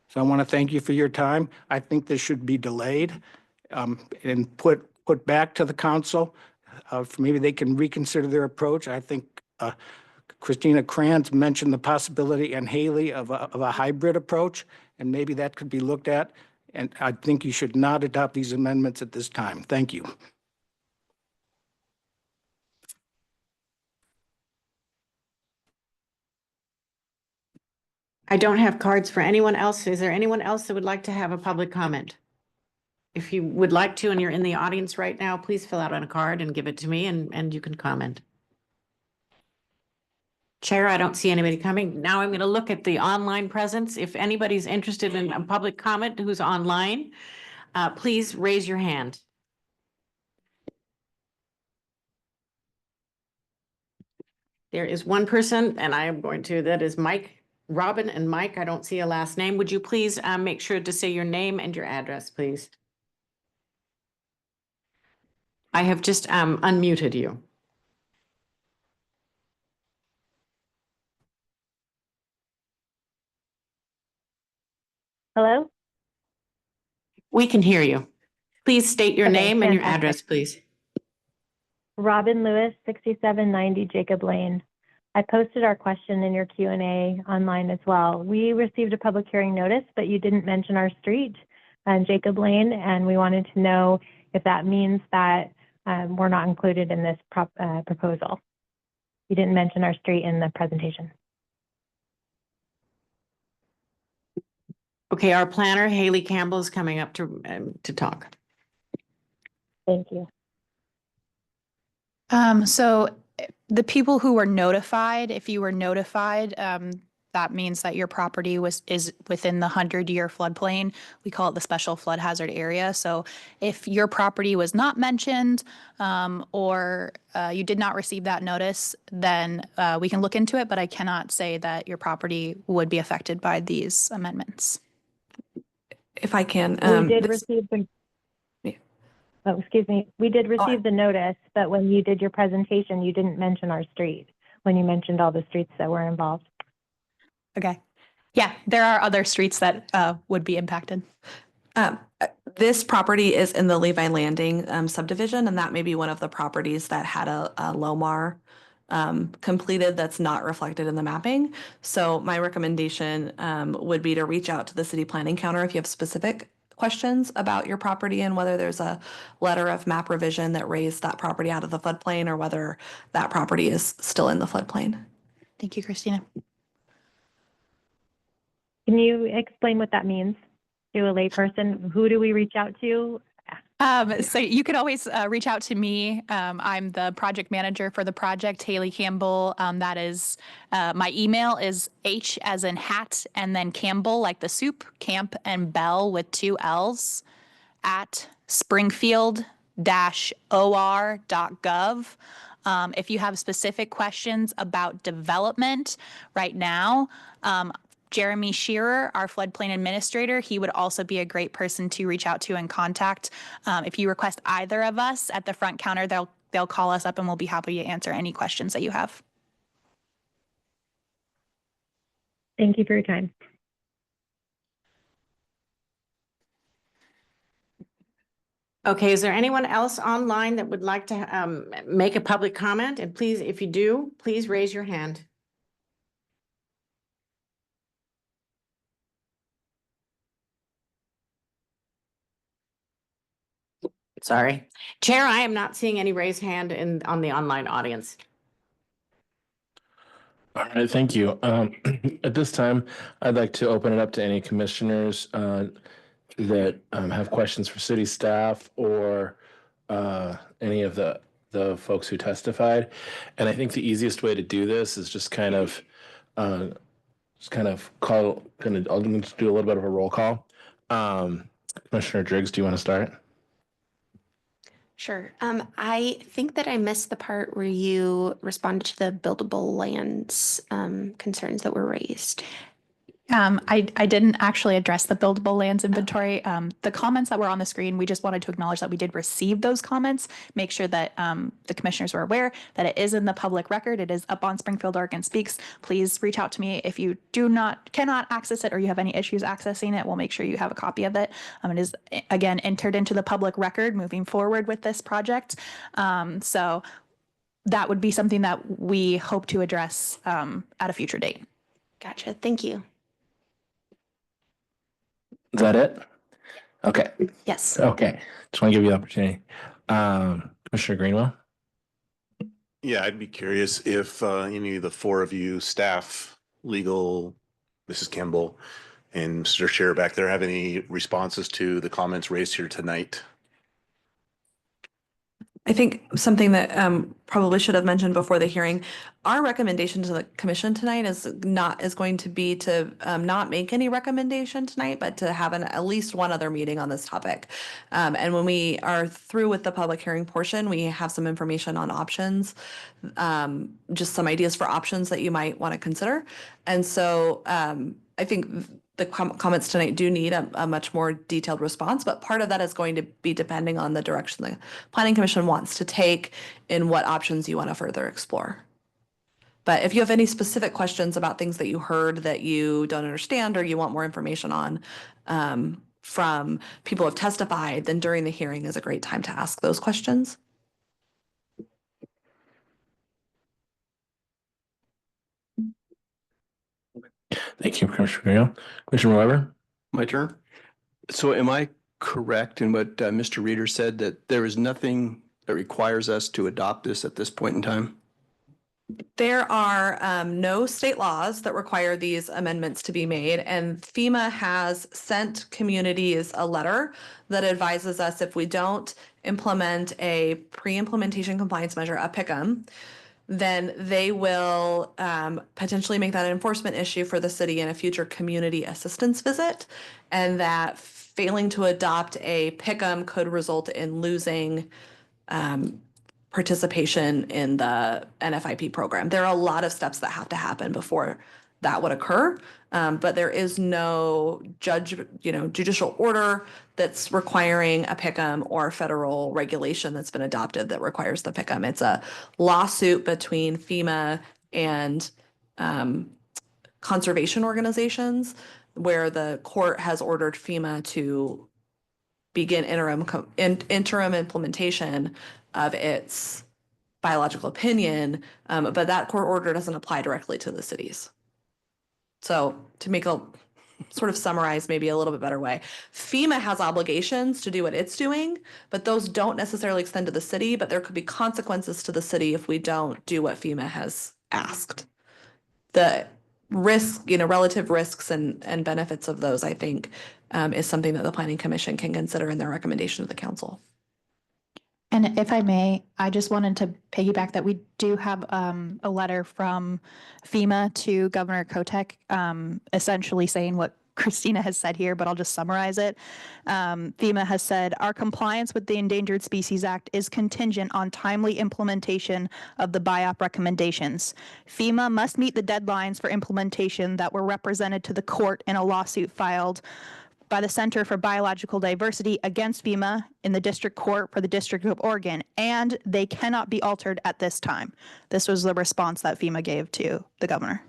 So I want to thank you for your time. I think this should be delayed and put back to the council. Maybe they can reconsider their approach. I think Christina Kranz mentioned the possibility, and Haley, of a hybrid approach, and maybe that could be looked at. And I think you should not adopt these amendments at this time. Thank you. I don't have cards for anyone else. Is there anyone else that would like to have a public comment? If you would like to, and you're in the audience right now, please fill out on a card and give it to me, and you can comment. Chair, I don't see anybody coming. Now I'm going to look at the online presence. If anybody's interested in a public comment who's online, please raise your hand. There is one person, and I am going to, that is Mike. Robin and Mike, I don't see a last name. Would you please make sure to say your name and your address, please? I have just unmuted you. Hello? We can hear you. Please state your Okay, name and your fantastic. address, please. Robin Lewis, 6790 Jacob Lane. I posted our question in your Q&A online as well. We received a public hearing notice, but you didn't mention our street, Jacob Lane, and we wanted to know if that means that we're not included in this proposal. You didn't mention our street in the presentation. Okay, our planner, Haley Campbell, is coming up to talk. Thank you. So the people who were notified, if you were notified, that means that your property is within the 100-year floodplain. We call it the special flood hazard area. So if your property was not mentioned, or you did not receive that notice, then we can look into it, but I cannot say that your property would be affected by these amendments. If I can, We did receive the, oh, excuse me. We did receive the notice, but when you did your presentation, you didn't mention our street when you mentioned all the streets that were involved. Okay. Yeah, there are other streets that would be impacted. This property is in the Levi Landing subdivision, and that may be one of the properties that had a LOMAR completed that's not reflected in the mapping. So my recommendation would be to reach out to the city planning counter if you have specific questions about your property and whether there's a letter of map revision that raised that property out of the floodplain or whether that property is still in the floodplain. Thank you, Christina. Can you explain what that means to a layperson? Who do we reach out to? So you could always reach out to me. I'm the project manager for the project, Haley Campbell. That is, my email is H as in hat and then Campbell, like the soup, Camp and Bell with 2 L's at springfield-or.gov. If you have specific questions about development right now, Jeremy Shearer, our floodplain administrator, he would also be a great person to reach out to and contact. If you request either of us at the front counter, they'll call us up and we'll be happy to answer any questions that you have. Thank you for your time. Okay, is there anyone else online that would like to make a public comment? And please, if you do, please raise your hand. Sorry. Chair, I am not seeing any raised hand on the online audience. All right, thank you. At this time, I'd like to open it up to any commissioners that have questions for city staff or any of the folks who testified. And I think the easiest way to do this is just kind of I'll do a little bit of a roll call. Commissioner Driggs, do you want to start? Sure. I think that I missed the part where you responded to the buildable lands concerns that were raised. I didn't actually address the buildable lands inventory. The comments that were on the screen, we just wanted to acknowledge that we did receive those comments, make sure that the commissioners were aware that it is in the public record. It is up on Springfield Oregon Speaks. Please reach out to me if you cannot access it or you have any issues accessing it. We'll make sure you have a copy of it. It is, again, entered into the public record moving forward with this project. So that would be something that we hope to address at a future date. Gotcha. Thank you. Is that it? Okay. Yes. Okay. Just want to give you the opportunity. Commissioner Greenwell? Yeah, I'd be curious if any of the 4 of you, staff, legal, Mrs. Campbell, and Mr. Scherer back there have any responses to the comments raised here tonight. I think something that probably should have mentioned before the hearing, our recommendation to the commission tonight is going to be to not make any recommendation tonight, but to have at least one other meeting on this topic. And when we are through with the public hearing portion, we have some information on options, just some ideas for options that you might want to consider. And so I think the comments tonight do need a much more detailed response, but part of that is going to be depending on the direction the Planning Commission wants to take in what options you want to further explore. But if you have any specific questions about things that you heard that you don't understand or you want more information on from people who have testified, then during the hearing is a great time to ask those questions. Thank you, Commissioner Greenwell. Commissioner Weber? My turn. So am I correct in what Mr. Reeder said, that there is nothing that requires us to adopt this at this point in time? There are no state laws that require these amendments to be made, and FEMA has sent communities a letter that advises us if we don't implement a pre-implementation compliance measure, a PICM, then they will potentially make that an enforcement issue for the city in a future community assistance visit, and that failing to adopt a PICM could result in losing participation in the NFIP program. There are a lot of steps that have to happen before that would occur, but there is no judicial order that's requiring a PICM or federal regulation that's been adopted that requires the PICM. It's a lawsuit between FEMA and conservation organizations where the court has ordered FEMA to begin interim implementation of its biological opinion, but that court order doesn't apply directly to the cities. So to make a sort of summarize maybe a little bit better way, FEMA has obligations to do what it's doing, but those don't necessarily extend to the city, but there could be consequences to the city if we don't do what FEMA has asked. The risk, relative risks and benefits of those, I think, is something that the Planning Commission can consider in their recommendation to the council. And if I may, I just wanted to piggyback that we do have a letter from FEMA to Governor Kotek, essentially saying what Christina has said here, but I'll just summarize it. FEMA has said, our compliance with the Endangered Species Act is contingent on timely implementation of the BIOP recommendations. FEMA must meet the deadlines for implementation that were represented to the court in a lawsuit filed by the Center for Biological Diversity against FEMA in the District Court for the District of Oregon, and they cannot be altered at this time. This was the response that FEMA gave to the governor.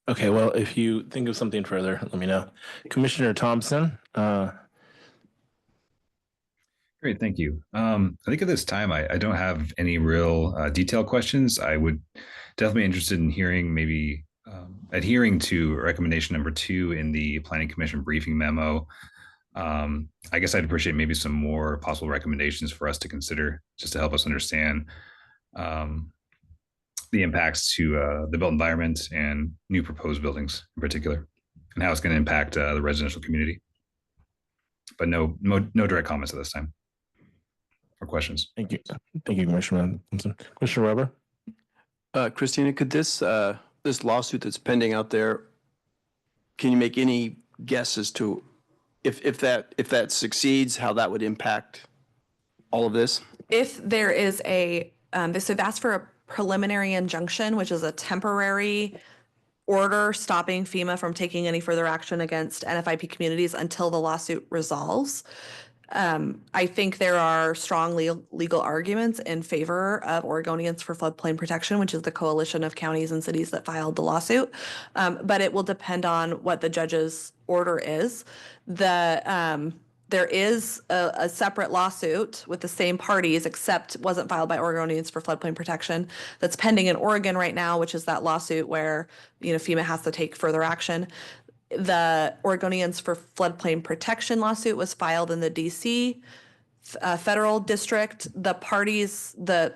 Okay, well, if you think of something further, let me know. Commissioner Thompson, Great, thank you. I think at this time, I don't have any real detailed questions. I would definitely be interested in hearing maybe adhering to recommendation number 2 in the Planning Commission briefing memo. I guess I'd appreciate maybe some more possible recommendations for us to consider just to help us understand the impacts to the built environment and new proposed buildings in particular, and how it's going to impact the residential community. But no direct comments at this time. Or questions. Thank you. Thank you, Commissioner Thompson. Commissioner Weber? Christina, could this lawsuit that's pending out there, can you make any guess as to if that succeeds, how that would impact all of this? If there is they've asked for a preliminary injunction, which is a temporary order stopping FEMA from taking any further action against NFIP communities until the lawsuit resolves. I think there are strong legal arguments in favor of Oregonians for Floodplain Protection, which is the coalition of counties and cities that filed the lawsuit. But it will depend on what the judge's order is. There is a separate lawsuit with the same parties, except wasn't filed by Oregonians for Floodplain Protection, that's pending in Oregon right now, which is that lawsuit where FEMA has to take further action. The Oregonians for Floodplain Protection lawsuit was filed in the DC federal district. The parties, the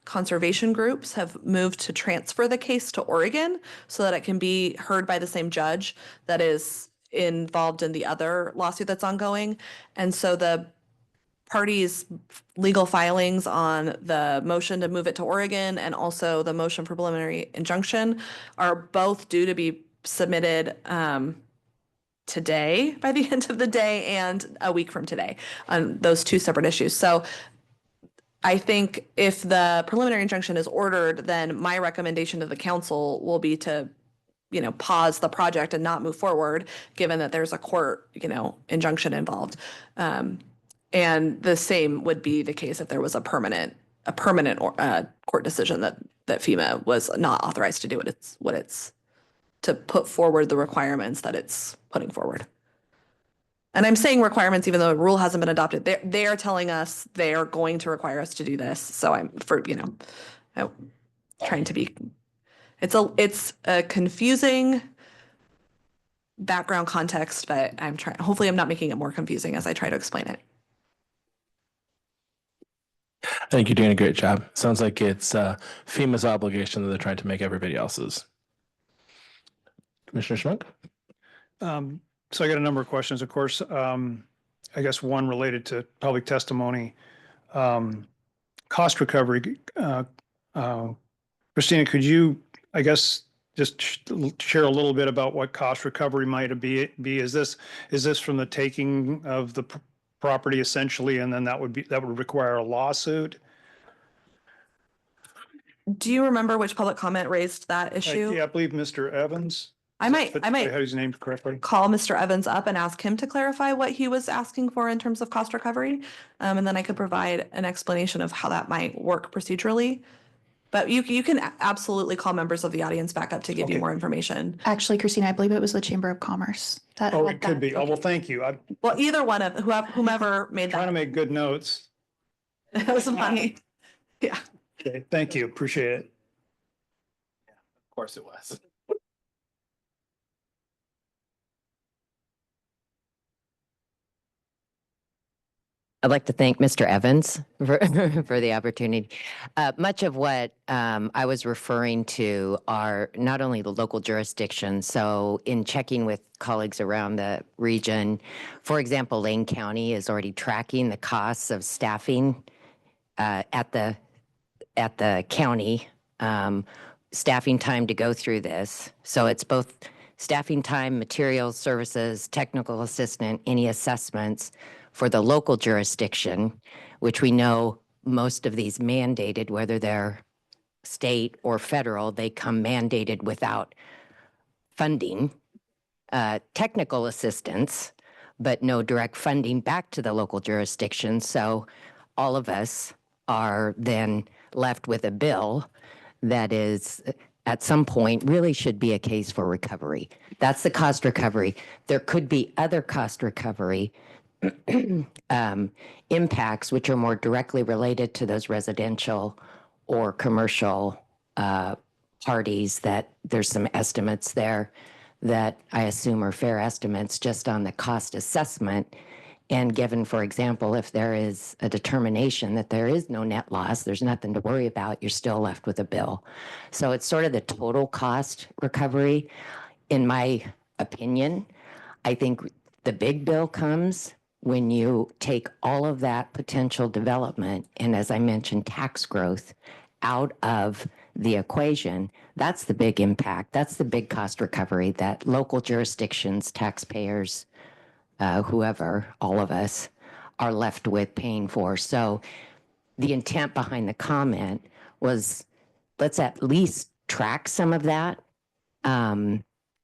conservation groups have moved to transfer the case to Oregon so that it can be heard by the same judge that is involved in the other lawsuit that's ongoing. And so the parties' legal filings on the motion to move it to Oregon and also the motion for preliminary injunction are both due to be submitted today by the end of the day and a week from today on those 2 separate issues. So I think if the preliminary injunction is ordered, then my recommendation to the council will be to pause the project and not move forward, given that there's a court, injunction involved. And the same would be the case if there was a permanent court decision that FEMA was not authorized to do what it's to put forward the requirements that it's putting forward. And I'm saying requirements, even though a rule hasn't been adopted. They are telling us they are going to require us to do this. So I'm trying to be. It's a confusing background context, but hopefully I'm not making it more confusing as I try to explain it. I think you're doing a great job. Sounds like it's FEMA's obligation that they're trying to make everybody else's. Commissioner Schmuck? So I got a number of questions, of course. I guess one related to public testimony. Cost recovery. Christina, could you, I guess, just share a little bit about what cost recovery might be? Is this from the taking of the property essentially, and then that would require a lawsuit? Do you remember which public comment raised that issue? Yeah, I believe Mr. Evans. I might have his name correctly. Call Mr. Evans up and ask him to clarify what he was asking for in terms of cost recovery. And then I could provide an explanation of how that might work procedurally. But you can absolutely call members of the audience back up to give you more information. Actually, Christina, I believe it was the Chamber of Commerce. Oh, it could be. Oh, well, thank you. Well, either one of whomever made that. Trying to make good notes. That was funny. Yeah. Okay, thank you. Appreciate it. Of course it was. I'd like to thank Mr. Evans for the opportunity. Much of what I was referring to are not only the local jurisdictions. So in checking with colleagues around the region, for example, Lane County is already tracking the costs of staffing at the county, staffing time to go through this. So it's both staffing time, materials, services, technical assistant, any assessments for the local jurisdiction, which we know most of these mandated, whether they're state or federal, they come mandated without funding, technical assistance, but no direct funding back to the local jurisdiction. So all of us are then left with a bill that is at some point really should be a case for recovery. That's the cost recovery. There could be other cost recovery impacts which are more directly related to those residential or commercial parties that there's some estimates there that I assume are fair estimates just on the cost assessment. And given, for example, if there is a determination that there is no net loss, there's nothing to worry about, you're still left with a bill. So it's sort of the total cost recovery. In my opinion, I think the big bill comes when you take all of that potential development and, as I mentioned, tax growth out of the equation. That's the big impact. That's the big cost recovery that local jurisdictions, taxpayers, whoever, all of us are left with paying for. So the intent behind the comment was, let's at least track some of that.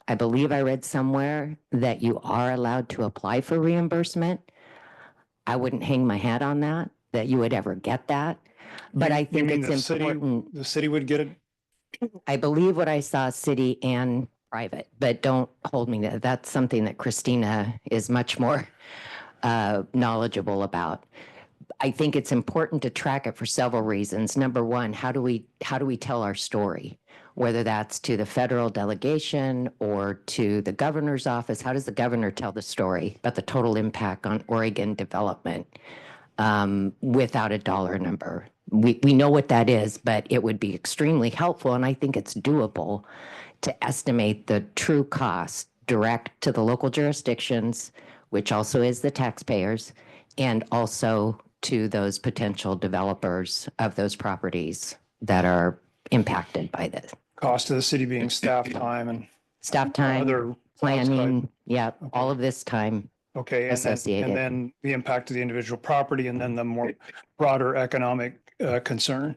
I believe I read somewhere that you are allowed to apply for reimbursement. I wouldn't hang my hat on that you would ever get that. But I think it's important. The city would get it? I believe what I saw, city and private, but don't hold me to, that's something that Christina is much more knowledgeable about. I think it's important to track it for several reasons. Number one, how do we tell our story? Whether that's to the federal delegation or to the governor's office, how does the governor tell the story about the total impact on Oregon development without a dollar number? We know what that is, but it would be extremely helpful, and I think it's doable to estimate the true cost direct to the local jurisdictions, which also is the taxpayers, and also to those potential developers of those properties that are impacted by this. Cost of the city being staff time and staff time, other planning, yeah, all of this time. Okay, associated. and then the impact of the individual property, and then the more broader economic concern.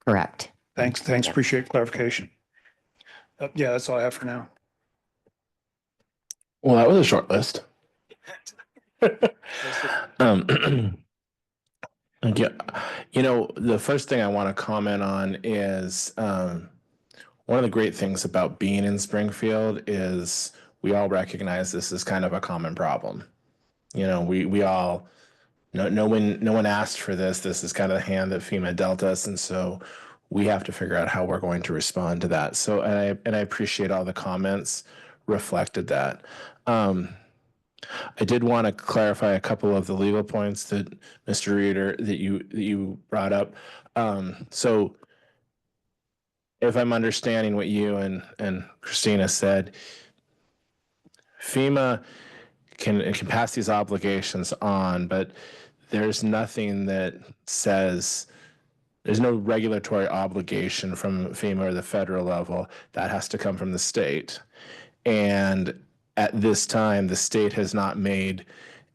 Correct. Thanks. Appreciate clarification. Yeah, that's all I have for now. Well, that was a short list. Yeah, the first thing I want to comment on is one of the great things about being in Springfield is we all recognize this is kind of a common problem. We all, no one asked for this. This is kind of the hand that FEMA dealt us, and so we have to figure out how we're going to respond to that. So, and I appreciate all the comments reflected that. I did want to clarify a couple of the legal points that Mr. Reader, that you brought up. So if I'm understanding what you and Christina said, FEMA can pass these obligations on, but there's nothing that says, there's no regulatory obligation from FEMA or the federal level. That has to come from the state. And at this time, the state has not made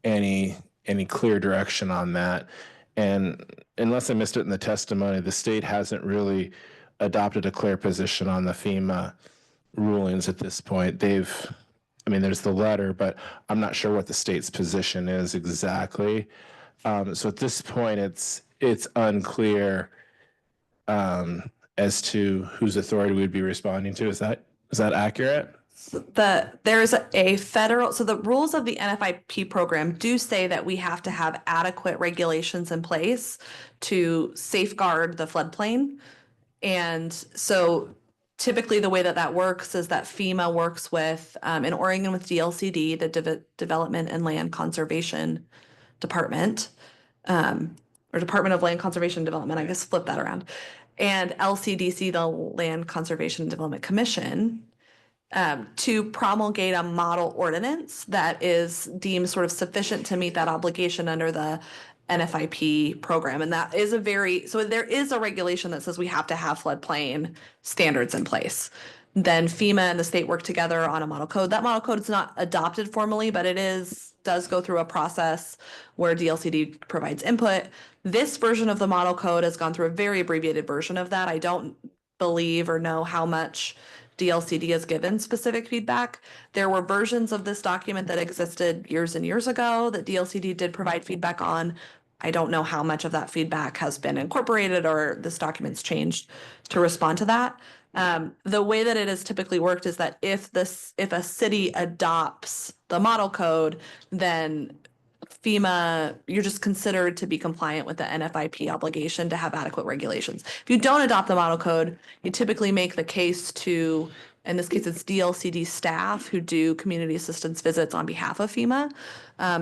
any clear direction on that. And unless I missed it in the testimony, the state hasn't really adopted a clear position on the FEMA rulings at this point. There's the letter, but I'm not sure what the state's position is exactly. So at this point, it's unclear as to whose authority we'd be responding to. Is that accurate? There's a federal, so the rules of the NFIP program do say that we have to have adequate regulations in place to safeguard the floodplain. And so typically the way that works is that FEMA works with, in Oregon with DLCD, the Development and Land Conservation Department, or Department of Land Conservation Development, I guess flip that around, and LCDC, the Land Conservation and Development Commission, to promulgate a model ordinance that is deemed sort of sufficient to meet that obligation under the NFIP program. And that is so there is a regulation that says we have to have floodplain standards in place. Then FEMA and the state work together on a model code. That model code is not adopted formally, but it does go through a process where DLCD provides input. This version of the model code has gone through a very abbreviated version of that. I don't believe or know how much DLCD has given specific feedback. There were versions of this document that existed years and years ago that DLCD did provide feedback on. I don't know how much of that feedback has been incorporated or this document's changed to respond to that. The way that it has typically worked is that if a city adopts the model code, then FEMA, you're just considered to be compliant with the NFIP obligation to have adequate regulations. If you don't adopt the model code, you typically make the case to, in this case, it's DLCD staff who do community assistance visits on behalf of FEMA.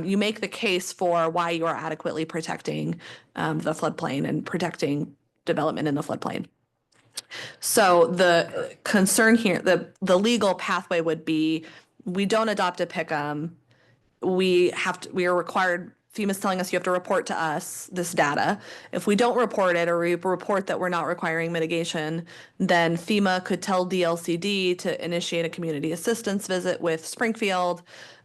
You make the case for why you are adequately protecting the floodplain and protecting development in the floodplain. So the concern here, the legal pathway would be, we don't adopt a PICM. We are required, FEMA's telling us you have to report to us this data. If we don't report it, or we report that we're not requiring mitigation, then FEMA could tell DLCD to initiate a community assistance visit with Springfield.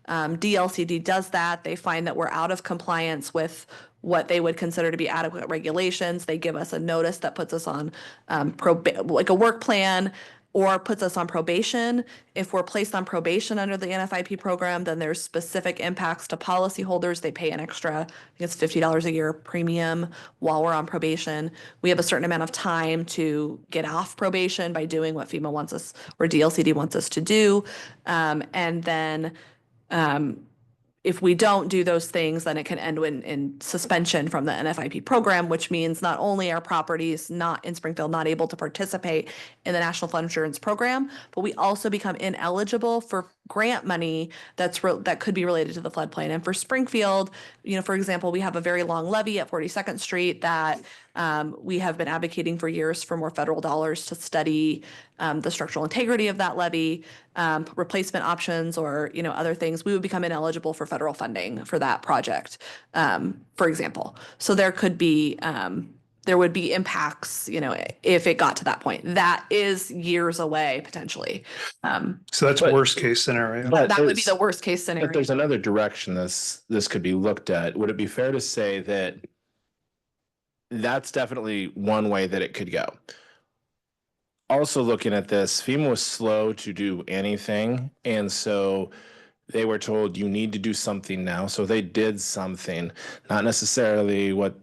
DLCD does that. They find that we're out of compliance with what they would consider to be adequate regulations. They give us a notice that puts us on like a work plan, or puts us on probation. If we're placed on probation under the NFIP program, then there's specific impacts to policyholders. They pay an extra, I think it's $50 a year premium while we're on probation. We have a certain amount of time to get off probation by doing what FEMA wants us, or DLCD wants us to do. And then if we don't do those things, then it can end in suspension from the NFIP program, which means not only are properties not in Springfield not able to participate in the National Flood Insurance Program, but we also become ineligible for grant money that could be related to the floodplain. And for Springfield, for example, we have a very long levee at 42nd Street that we have been advocating for years for more federal dollars to study the structural integrity of that levee, replacement options, or other things. We would become ineligible for federal funding for that project, for example. So there would be impacts, if it got to that point. That is years away potentially. So that's worst case scenario. That would be the worst case scenario. But there's another direction this could be looked at. Would it be fair to say that that's definitely one way that it could go? Also looking at this, FEMA was slow to do anything. And so they were told, you need to do something now. So they did something, not necessarily what,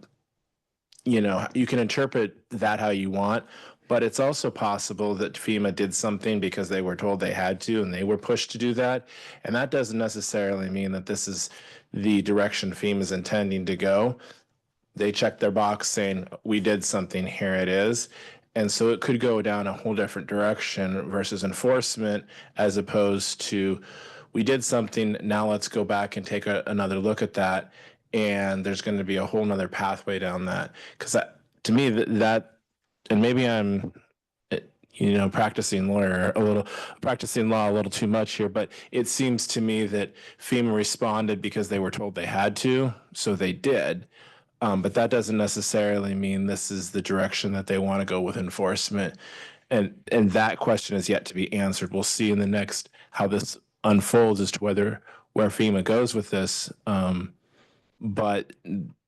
you can interpret that how you want, but it's also possible that FEMA did something because they were told they had to and they were pushed to do that. And that doesn't necessarily mean that this is the direction FEMA is intending to go. They checked their box saying, we did something, here it is. And so it could go down a whole different direction versus enforcement, as opposed to, we did something, now let's go back and take another look at that. And there's going to be a whole nother pathway down that. Because to me, that, and maybe I'm, practicing law a little too much here, but it seems to me that FEMA responded because they were told they had to, so they did. But that doesn't necessarily mean this is the direction that they want to go with enforcement. And that question is yet to be answered. We'll see in the next how this unfolds as to where FEMA goes with this. But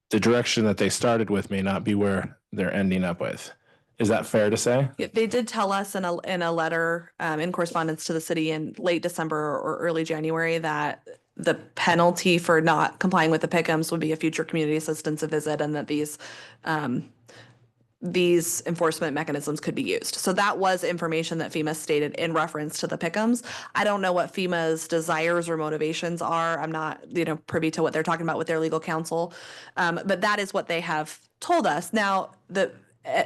the direction that they started with may not be where they're ending up with. Is that fair to say? Yeah, they did tell us in a letter in correspondence to the city in late December or early January that the penalty for not complying with the PICMs would be a future community assistance visit, and that these enforcement mechanisms could be used. So that was information that FEMA stated in reference to the PICMs. I don't know what FEMA's desires or motivations are. I'm not, privy to what they're talking about with their legal counsel. But that is what they have told us. Now, the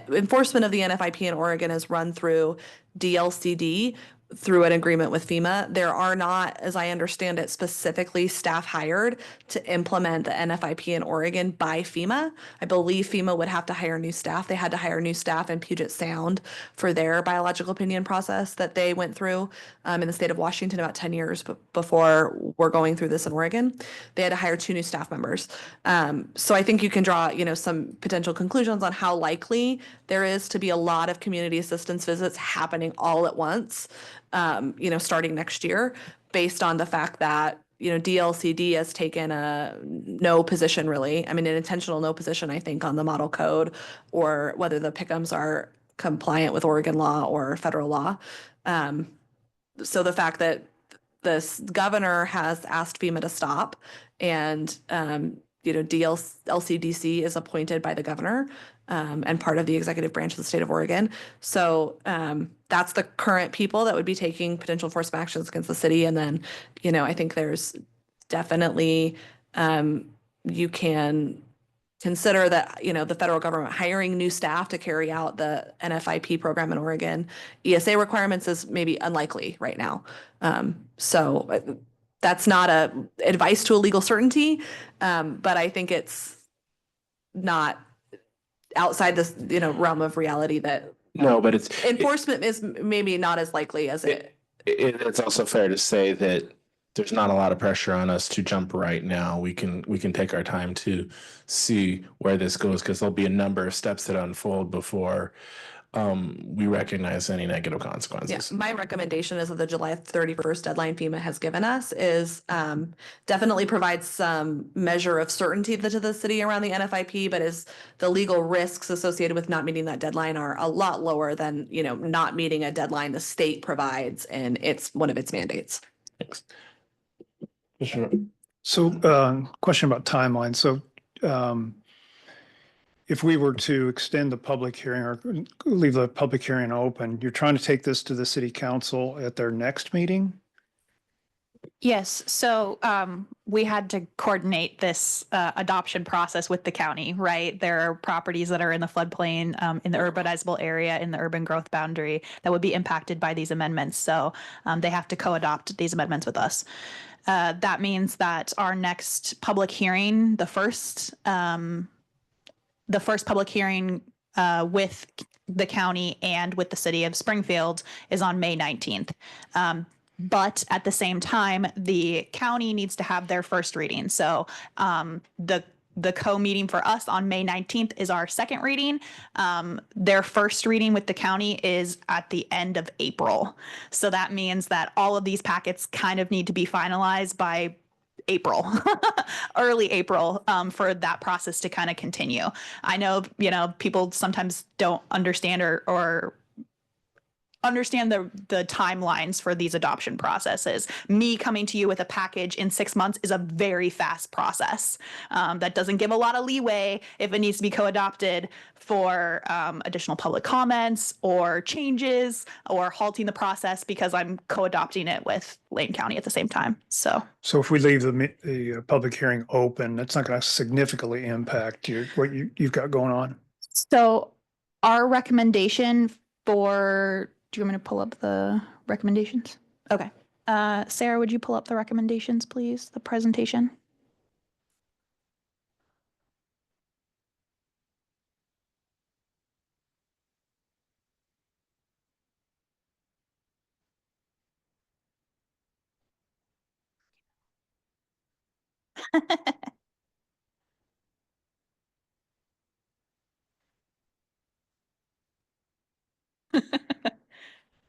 enforcement of the NFIP in Oregon is run through DLCD through an agreement with FEMA. There are not, as I understand it, specifically staff hired to implement the NFIP in Oregon by FEMA. I believe FEMA would have to hire new staff. They had to hire new staff in Puget Sound for their biological opinion process that they went through in the state of Washington about 10 years before we're going through this in Oregon. They had to hire 2 new staff members. So I think you can draw, some potential conclusions on how likely there is to be a lot of community assistance visits happening all at once. Starting next year, based on the fact that, DLCD has taken a no position really. I mean, an intentional no position, I think, on the model code or whether the PICMs are compliant with Oregon law or federal law. So the fact that this governor has asked FEMA to stop and, LCDC is appointed by the governor and part of the executive branch of the state of Oregon. So that's the current people that would be taking potential enforcement actions against the city. And then, I think there's definitely, you can consider that, the federal government hiring new staff to carry out the NFIP program in Oregon. ESA requirements is maybe unlikely right now. So that's not a advice to a legal certainty, but I think it's not outside this, realm of reality that No, but it's enforcement is maybe not as likely as it's also fair to say that there's not a lot of pressure on us to jump right now. We can take our time to see where this goes, because there'll be a number of steps that unfold before we recognize any negative consequences. Yeah, my recommendation is that the July 31st deadline FEMA has given us is definitely provides some measure of certainty to the city around the NFIP, but is the legal risks associated with not meeting that deadline are a lot lower than, not meeting a deadline the state provides, and it's one of its mandates. Thanks. So question about timeline. So if we were to extend the public hearing or leave the public hearing open, you're trying to take this to the city council at their next meeting? Yes, so we had to coordinate this adoption process with the county, right? There are properties that are in the floodplain, in the urbanizable area, in the urban growth boundary that would be impacted by these amendments. So they have to co-adopt these amendments with us. That means that our next public hearing, the first public hearing with the county and with the city of Springfield is on May 19th. But at the same time, the county needs to have their first reading. So the co-meeting for us on May 19th is our second reading. Their first reading with the county is at the end of April. So that means that all of these packets kind of need to be finalized by April, early April, for that process to kind of continue. I know, people sometimes don't understand or understand the timelines for these adoption processes. Me coming to you with a package in 6 months is a very fast process. That doesn't give a lot of leeway if it needs to be co-adopted for additional public comments or changes or halting the process because I'm co-adopting it with Lane County at the same time. So if we leave the public hearing open, that's not going to significantly impact what you've got going on. So Our recommendation for, do you want me to pull up the recommendations? Okay. Sarah, would you pull up the recommendations, please? The presentation?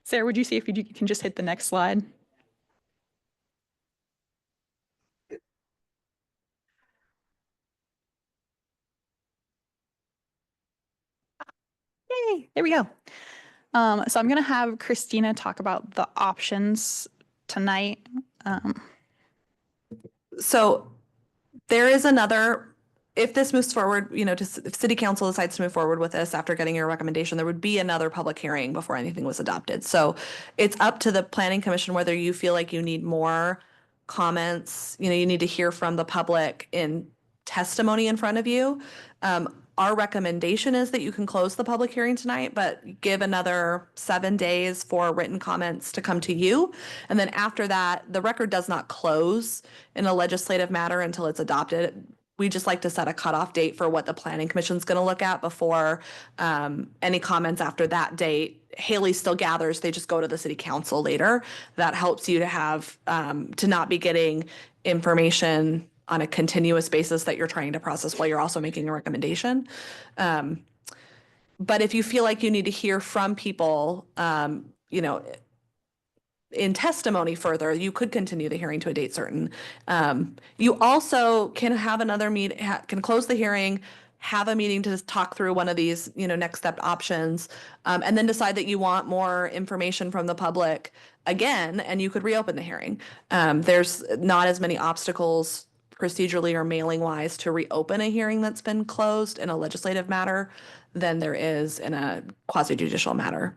Sarah, would you see if you can just hit the next slide? Yay, there we go. So I'm gonna have Christina talk about the options tonight. So there is another, if this moves forward, if city council decides to move forward with this after getting your recommendation, there would be another public hearing before anything was adopted. So it's up to the planning commission whether you feel like you need more comments, you need to hear from the public in testimony in front of you. Our recommendation is that you can close the public hearing tonight, but give another 7 days for written comments to come to you. And then after that, the record does not close in a legislative matter until it's adopted. We just like to set a cutoff date for what the planning commission is going to look at before any comments after that date. Haley still gathers, they just go to the city council later. That helps you to have, to not be getting information on a continuous basis that you're trying to process while you're also making a recommendation. But if you feel like you need to hear from people, in testimony further, you could continue the hearing to a date certain. You also can have another can close the hearing, have a meeting to talk through one of these, next step options, and then decide that you want more information from the public again, and you could reopen the hearing. There's not as many obstacles procedurally or mailing wise to reopen a hearing that's been closed in a legislative matter than there is in a quasi judicial matter.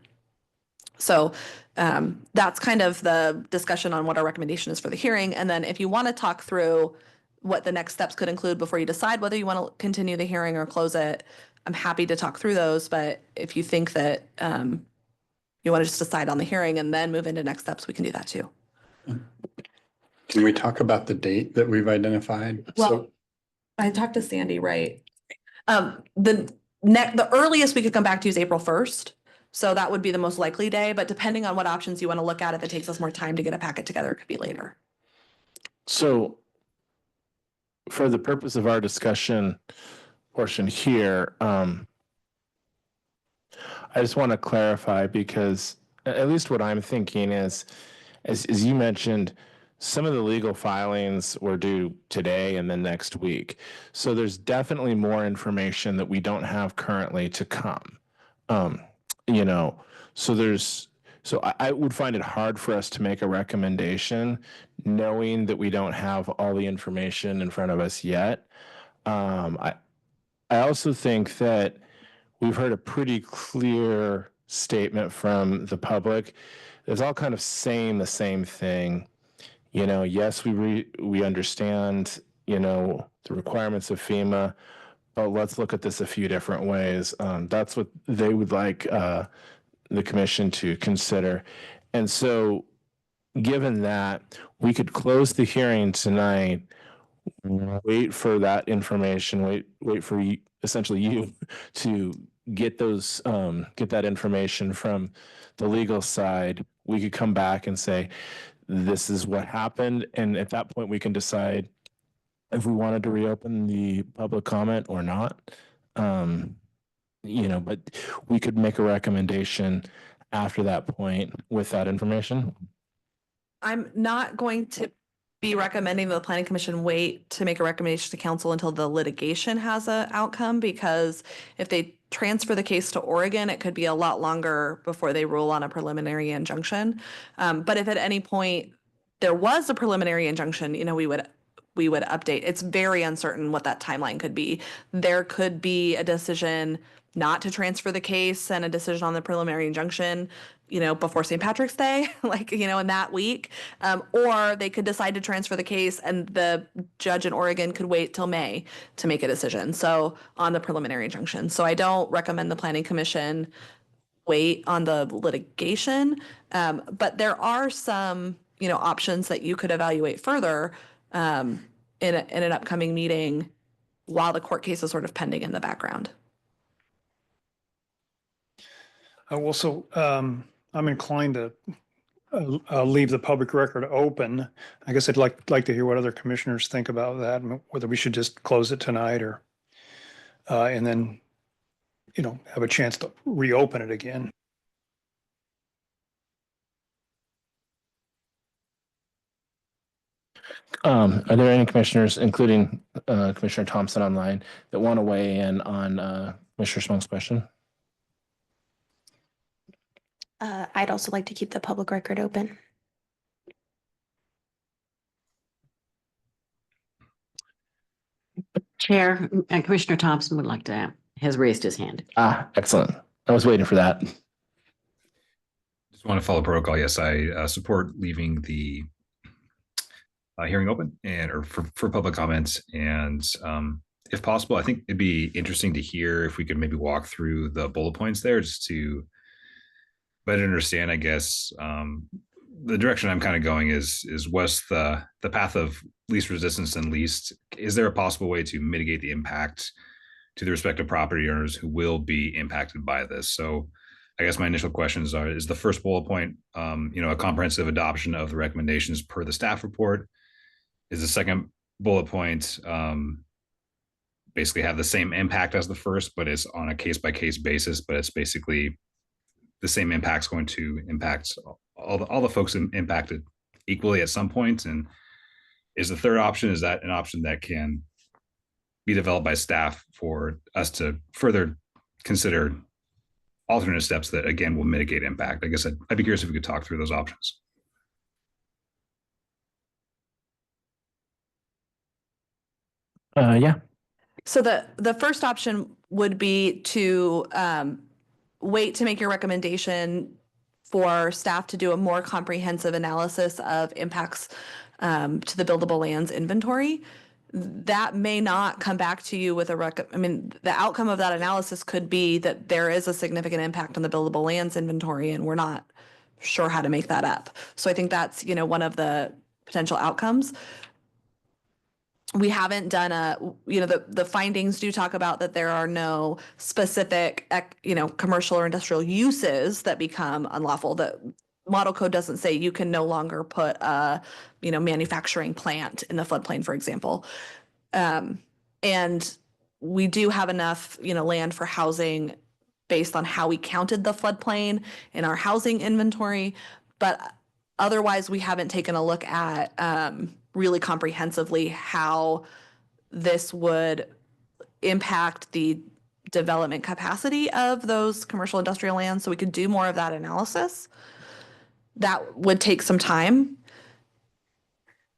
So that's kind of the discussion on what our recommendation is for the hearing. And then if you want to talk through what the next steps could include before you decide whether you want to continue the hearing or close it, I'm happy to talk through those. But if you think that you want to just decide on the hearing and then move into next steps, we can do that too. Can we talk about the date that we've identified? Well, I talked to Sandy, right? The earliest we could come back to is April 1st. So that would be the most likely day, but depending on what options you want to look at, if it takes us more time to get a packet together, it could be later. So for the purpose of our discussion portion here, I just want to clarify, because at least what I'm thinking is, as you mentioned, some of the legal filings were due today and then next week. So there's definitely more information that we don't have currently to come. So I would find it hard for us to make a recommendation knowing that we don't have all the information in front of us yet. I also think that we've heard a pretty clear statement from the public. It's all kind of saying the same thing. Yes, we understand, the requirements of FEMA, but let's look at this a few different ways. That's what they would like the commission to consider. And so given that, we could close the hearing tonight, wait for that information, wait for you, essentially you to get that information from the legal side. We could come back and say, this is what happened. And at that point, we can decide if we wanted to reopen the public comment or not. But we could make a recommendation after that point with that information. I'm not going to be recommending that the planning commission wait to make a recommendation to council until the litigation has an outcome, because if they transfer the case to Oregon, it could be a lot longer before they rule on a preliminary injunction. But if at any point there was a preliminary injunction, we would we would update. It's very uncertain what that timeline could be. There could be a decision not to transfer the case and a decision on the preliminary injunction, before St. Patrick's Day, in that week. Or they could decide to transfer the case and the judge in Oregon could wait till May to make a decision. So on the preliminary injunction. So I don't recommend the Planning Commission wait on the litigation. But there are some, options that you could evaluate further in an upcoming meeting while the court case is sort of pending in the background. I'm inclined to leave the public record open. I guess I'd like to hear what other commissioners think about that, and whether we should just close it tonight or, and then, have a chance to reopen it again. Are there any commissioners, including Commissioner Thompson online, that want to weigh in on Commissioner Smoke's question? I'd also like to keep the public record open. Chair, Commissioner Thompson would like to, has raised his hand. Excellent. I was waiting for that. Just want to follow protocol. Yes, I support leaving the hearing open or for public comments. And if possible, I think it'd be interesting to hear if we could maybe walk through the bullet points there just to better understand, I guess, the direction I'm kind of going is what's the path of least resistance and least. Is there a possible way to mitigate the impact to the respective property owners who will be impacted by this? So I guess my initial questions are, is the first bullet point, a comprehensive adoption of the recommendations per the staff report? Is the second bullet point basically have the same impact as the first, but it's on a case-by-case basis, but it's basically the same impact's going to impact all the folks impacted equally at some point? And is the third option, is that an option that can be developed by staff for us to further consider alternate steps that, again, will mitigate impact? I guess I'd be curious if we could talk through those options. Yeah. So the first option would be to wait to make your recommendation for staff to do a more comprehensive analysis of impacts to the buildable lands inventory. That may not come back to you with the outcome of that analysis could be that there is a significant impact on the buildable lands inventory and we're not sure how to make that up. So I think that's, one of the potential outcomes. We haven't done the findings do talk about that there are no specific, commercial or industrial uses that become unlawful. The model code doesn't say you can no longer put a, manufacturing plant in the floodplain, for example. And we do have enough, land for housing based on how we counted the floodplain in our housing inventory. But otherwise, we haven't taken a look at, really comprehensively how this would impact the development capacity of those commercial industrial lands. So we could do more of that analysis. That would take some time.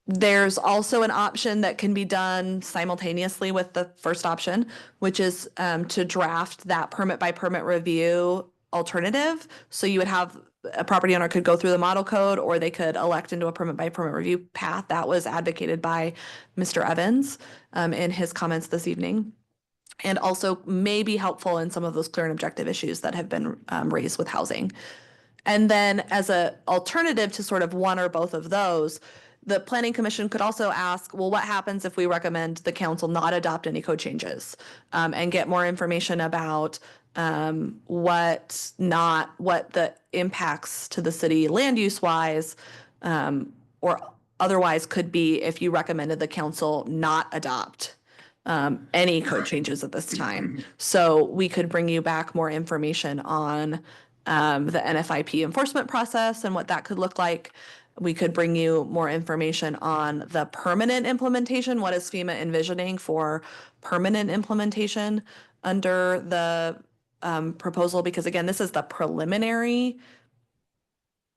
There's also an option that can be done simultaneously with the first option, which is to draft that permit by permit review alternative. So you would have a property owner could go through the model code or they could elect into a permit by permit review path. That was advocated by Mr. Evans in his comments this evening, and also may be helpful in some of those clear and objective issues that have been raised with housing. And then as an alternative to sort of one or both of those, the Planning Commission could also ask, well, what happens if we recommend the council not adopt any code changes and get more information about what the impacts to the city land use wise or otherwise could be if you recommended the council not adopt any code changes at this time. So we could bring you back more information on the NFIP enforcement process and what that could look like. We could bring you more information on the permanent implementation. What is FEMA envisioning for permanent implementation under the proposal? Because again, this is the preliminary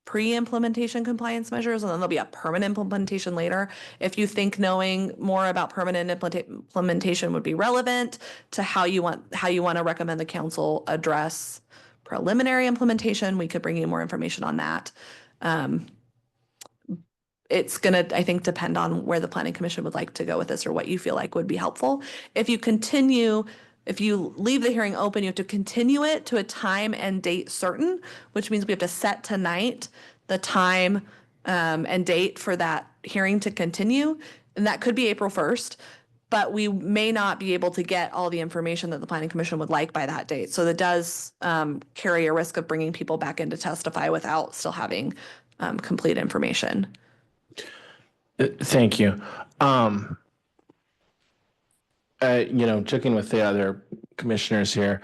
pre-implementation compliance measures, and then there'll be a permanent implementation later. If you think knowing more about permanent implementation would be relevant to how you want to recommend the council address preliminary implementation, we could bring you more information on that. It's gonna, I think, depend on where the planning commission would like to go with this or what you feel like would be helpful. If you leave the hearing open, you have to continue it to a time and date certain, which means we have to set tonight the time and date for that hearing to continue. And that could be April 1st, but we may not be able to get all the information that the planning commission would like by that date. So that does carry a risk of bringing people back in to testify without still having complete information. Thank you. Checking with the other commissioners here,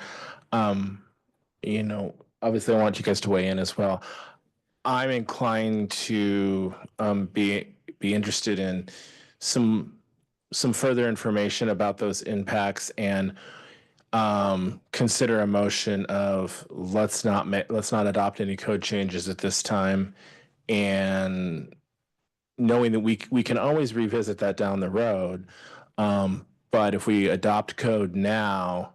obviously I want you guys to weigh in as well. I'm inclined to be interested in some further information about those impacts and consider a motion of let's not adopt any code changes at this time, and knowing that we can always revisit that down the road. But if we adopt code now,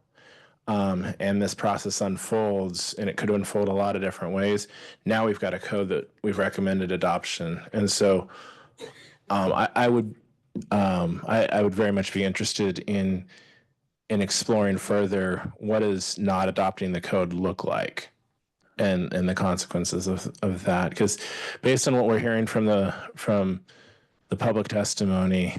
and this process unfolds, and it could unfold a lot of different ways, now we've got a code that we've recommended adoption. And so I would very much be interested in exploring further what does not adopting the code look like, and the consequences of that. Because based on what we're hearing from the public testimony,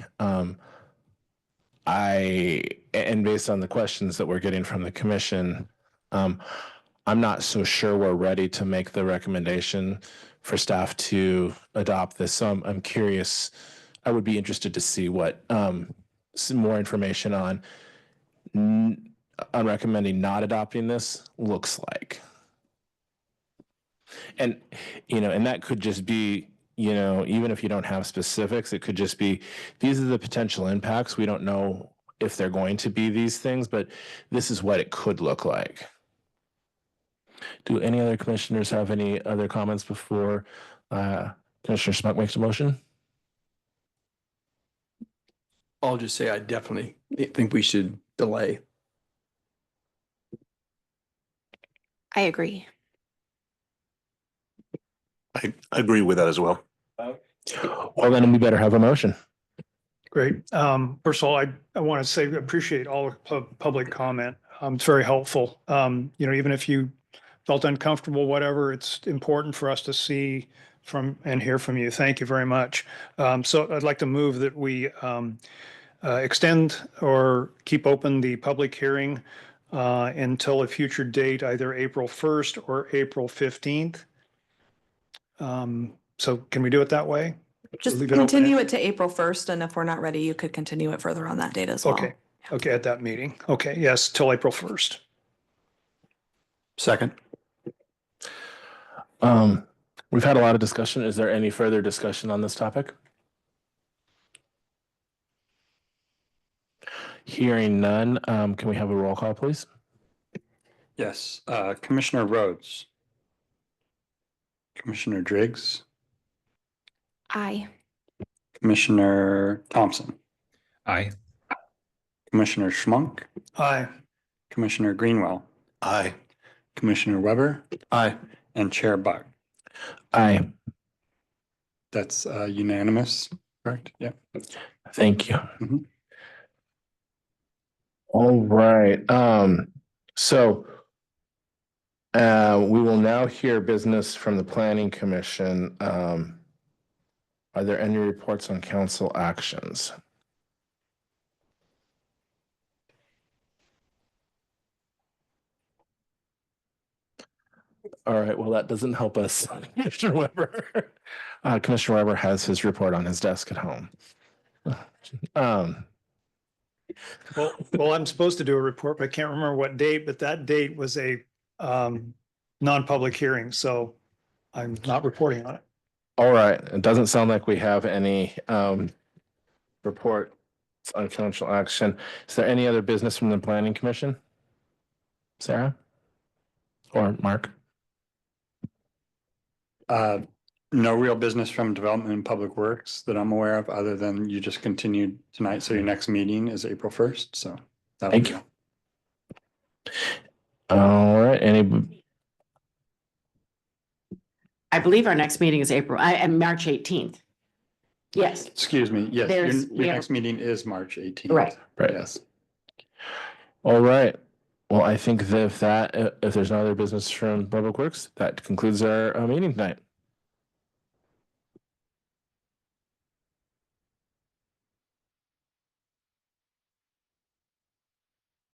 and based on the questions that we're getting from the commission, I'm not so sure we're ready to make the recommendation for staff to adopt this. So I'm curious. I would be interested to see what some more information on recommending not adopting this looks like. And and that could just be, even if you don't have specifics, it could just be, these are the potential impacts. We don't know if they're going to be these things, but this is what it could look like. Do any other commissioners have any other comments before Commissioner Schmuck makes a motion? I'll just say I definitely think we should delay. I agree. I agree with that as well. Well, then we better have a motion. Great. First of all, I want to say I appreciate all the public comment. It's very helpful. Even if you felt uncomfortable, whatever, it's important for us to see from and hear from you. Thank you very much. So I'd like to move that we extend or keep open the public hearing until a future date, either April 1st or April 15th. So can we do it that way? Just Leave it open? continue it to April 1st, and if we're not ready, you could continue it further on that date as well. Okay. Okay, at that meeting. Okay, yes, till April 1st. Second. We've had a lot of discussion. Is there any further discussion on this topic? Hearing none, can we have a roll call, please? Yes, Commissioner Rhodes. Commissioner Driggs. Aye. Commissioner Thompson. Aye. Commissioner Schmunk. Aye. Commissioner Greenwell. Aye. Commissioner Weber. Aye. And Chair Buck. Aye. That's unanimous, correct? Yeah. Thank you. Mhm. All right. So we will now hear business from the Planning Commission. Are there any reports on council actions? All right, well, that doesn't help us. Commissioner Weber. Commissioner Weber has his report on his desk at home. Well, I'm supposed to do a report, but I can't remember what date, but that date was a non-public hearing, so I'm not reporting on it. All right, it doesn't sound like we have any report on council action. Is there any other business from the Planning Commission? Sarah? Or Mark? No real business from Development and Public Works that I'm aware of, other than you just continued tonight. So your next meeting is April 1st. So that Thank you. All right, I believe our next meeting is March 18th. Yes, Excuse me. Yes, There's- your we have- next meeting is March 18th. right. Right. Yes. All right. Well, I think that if there's no other business from Public Works, that concludes our meeting tonight.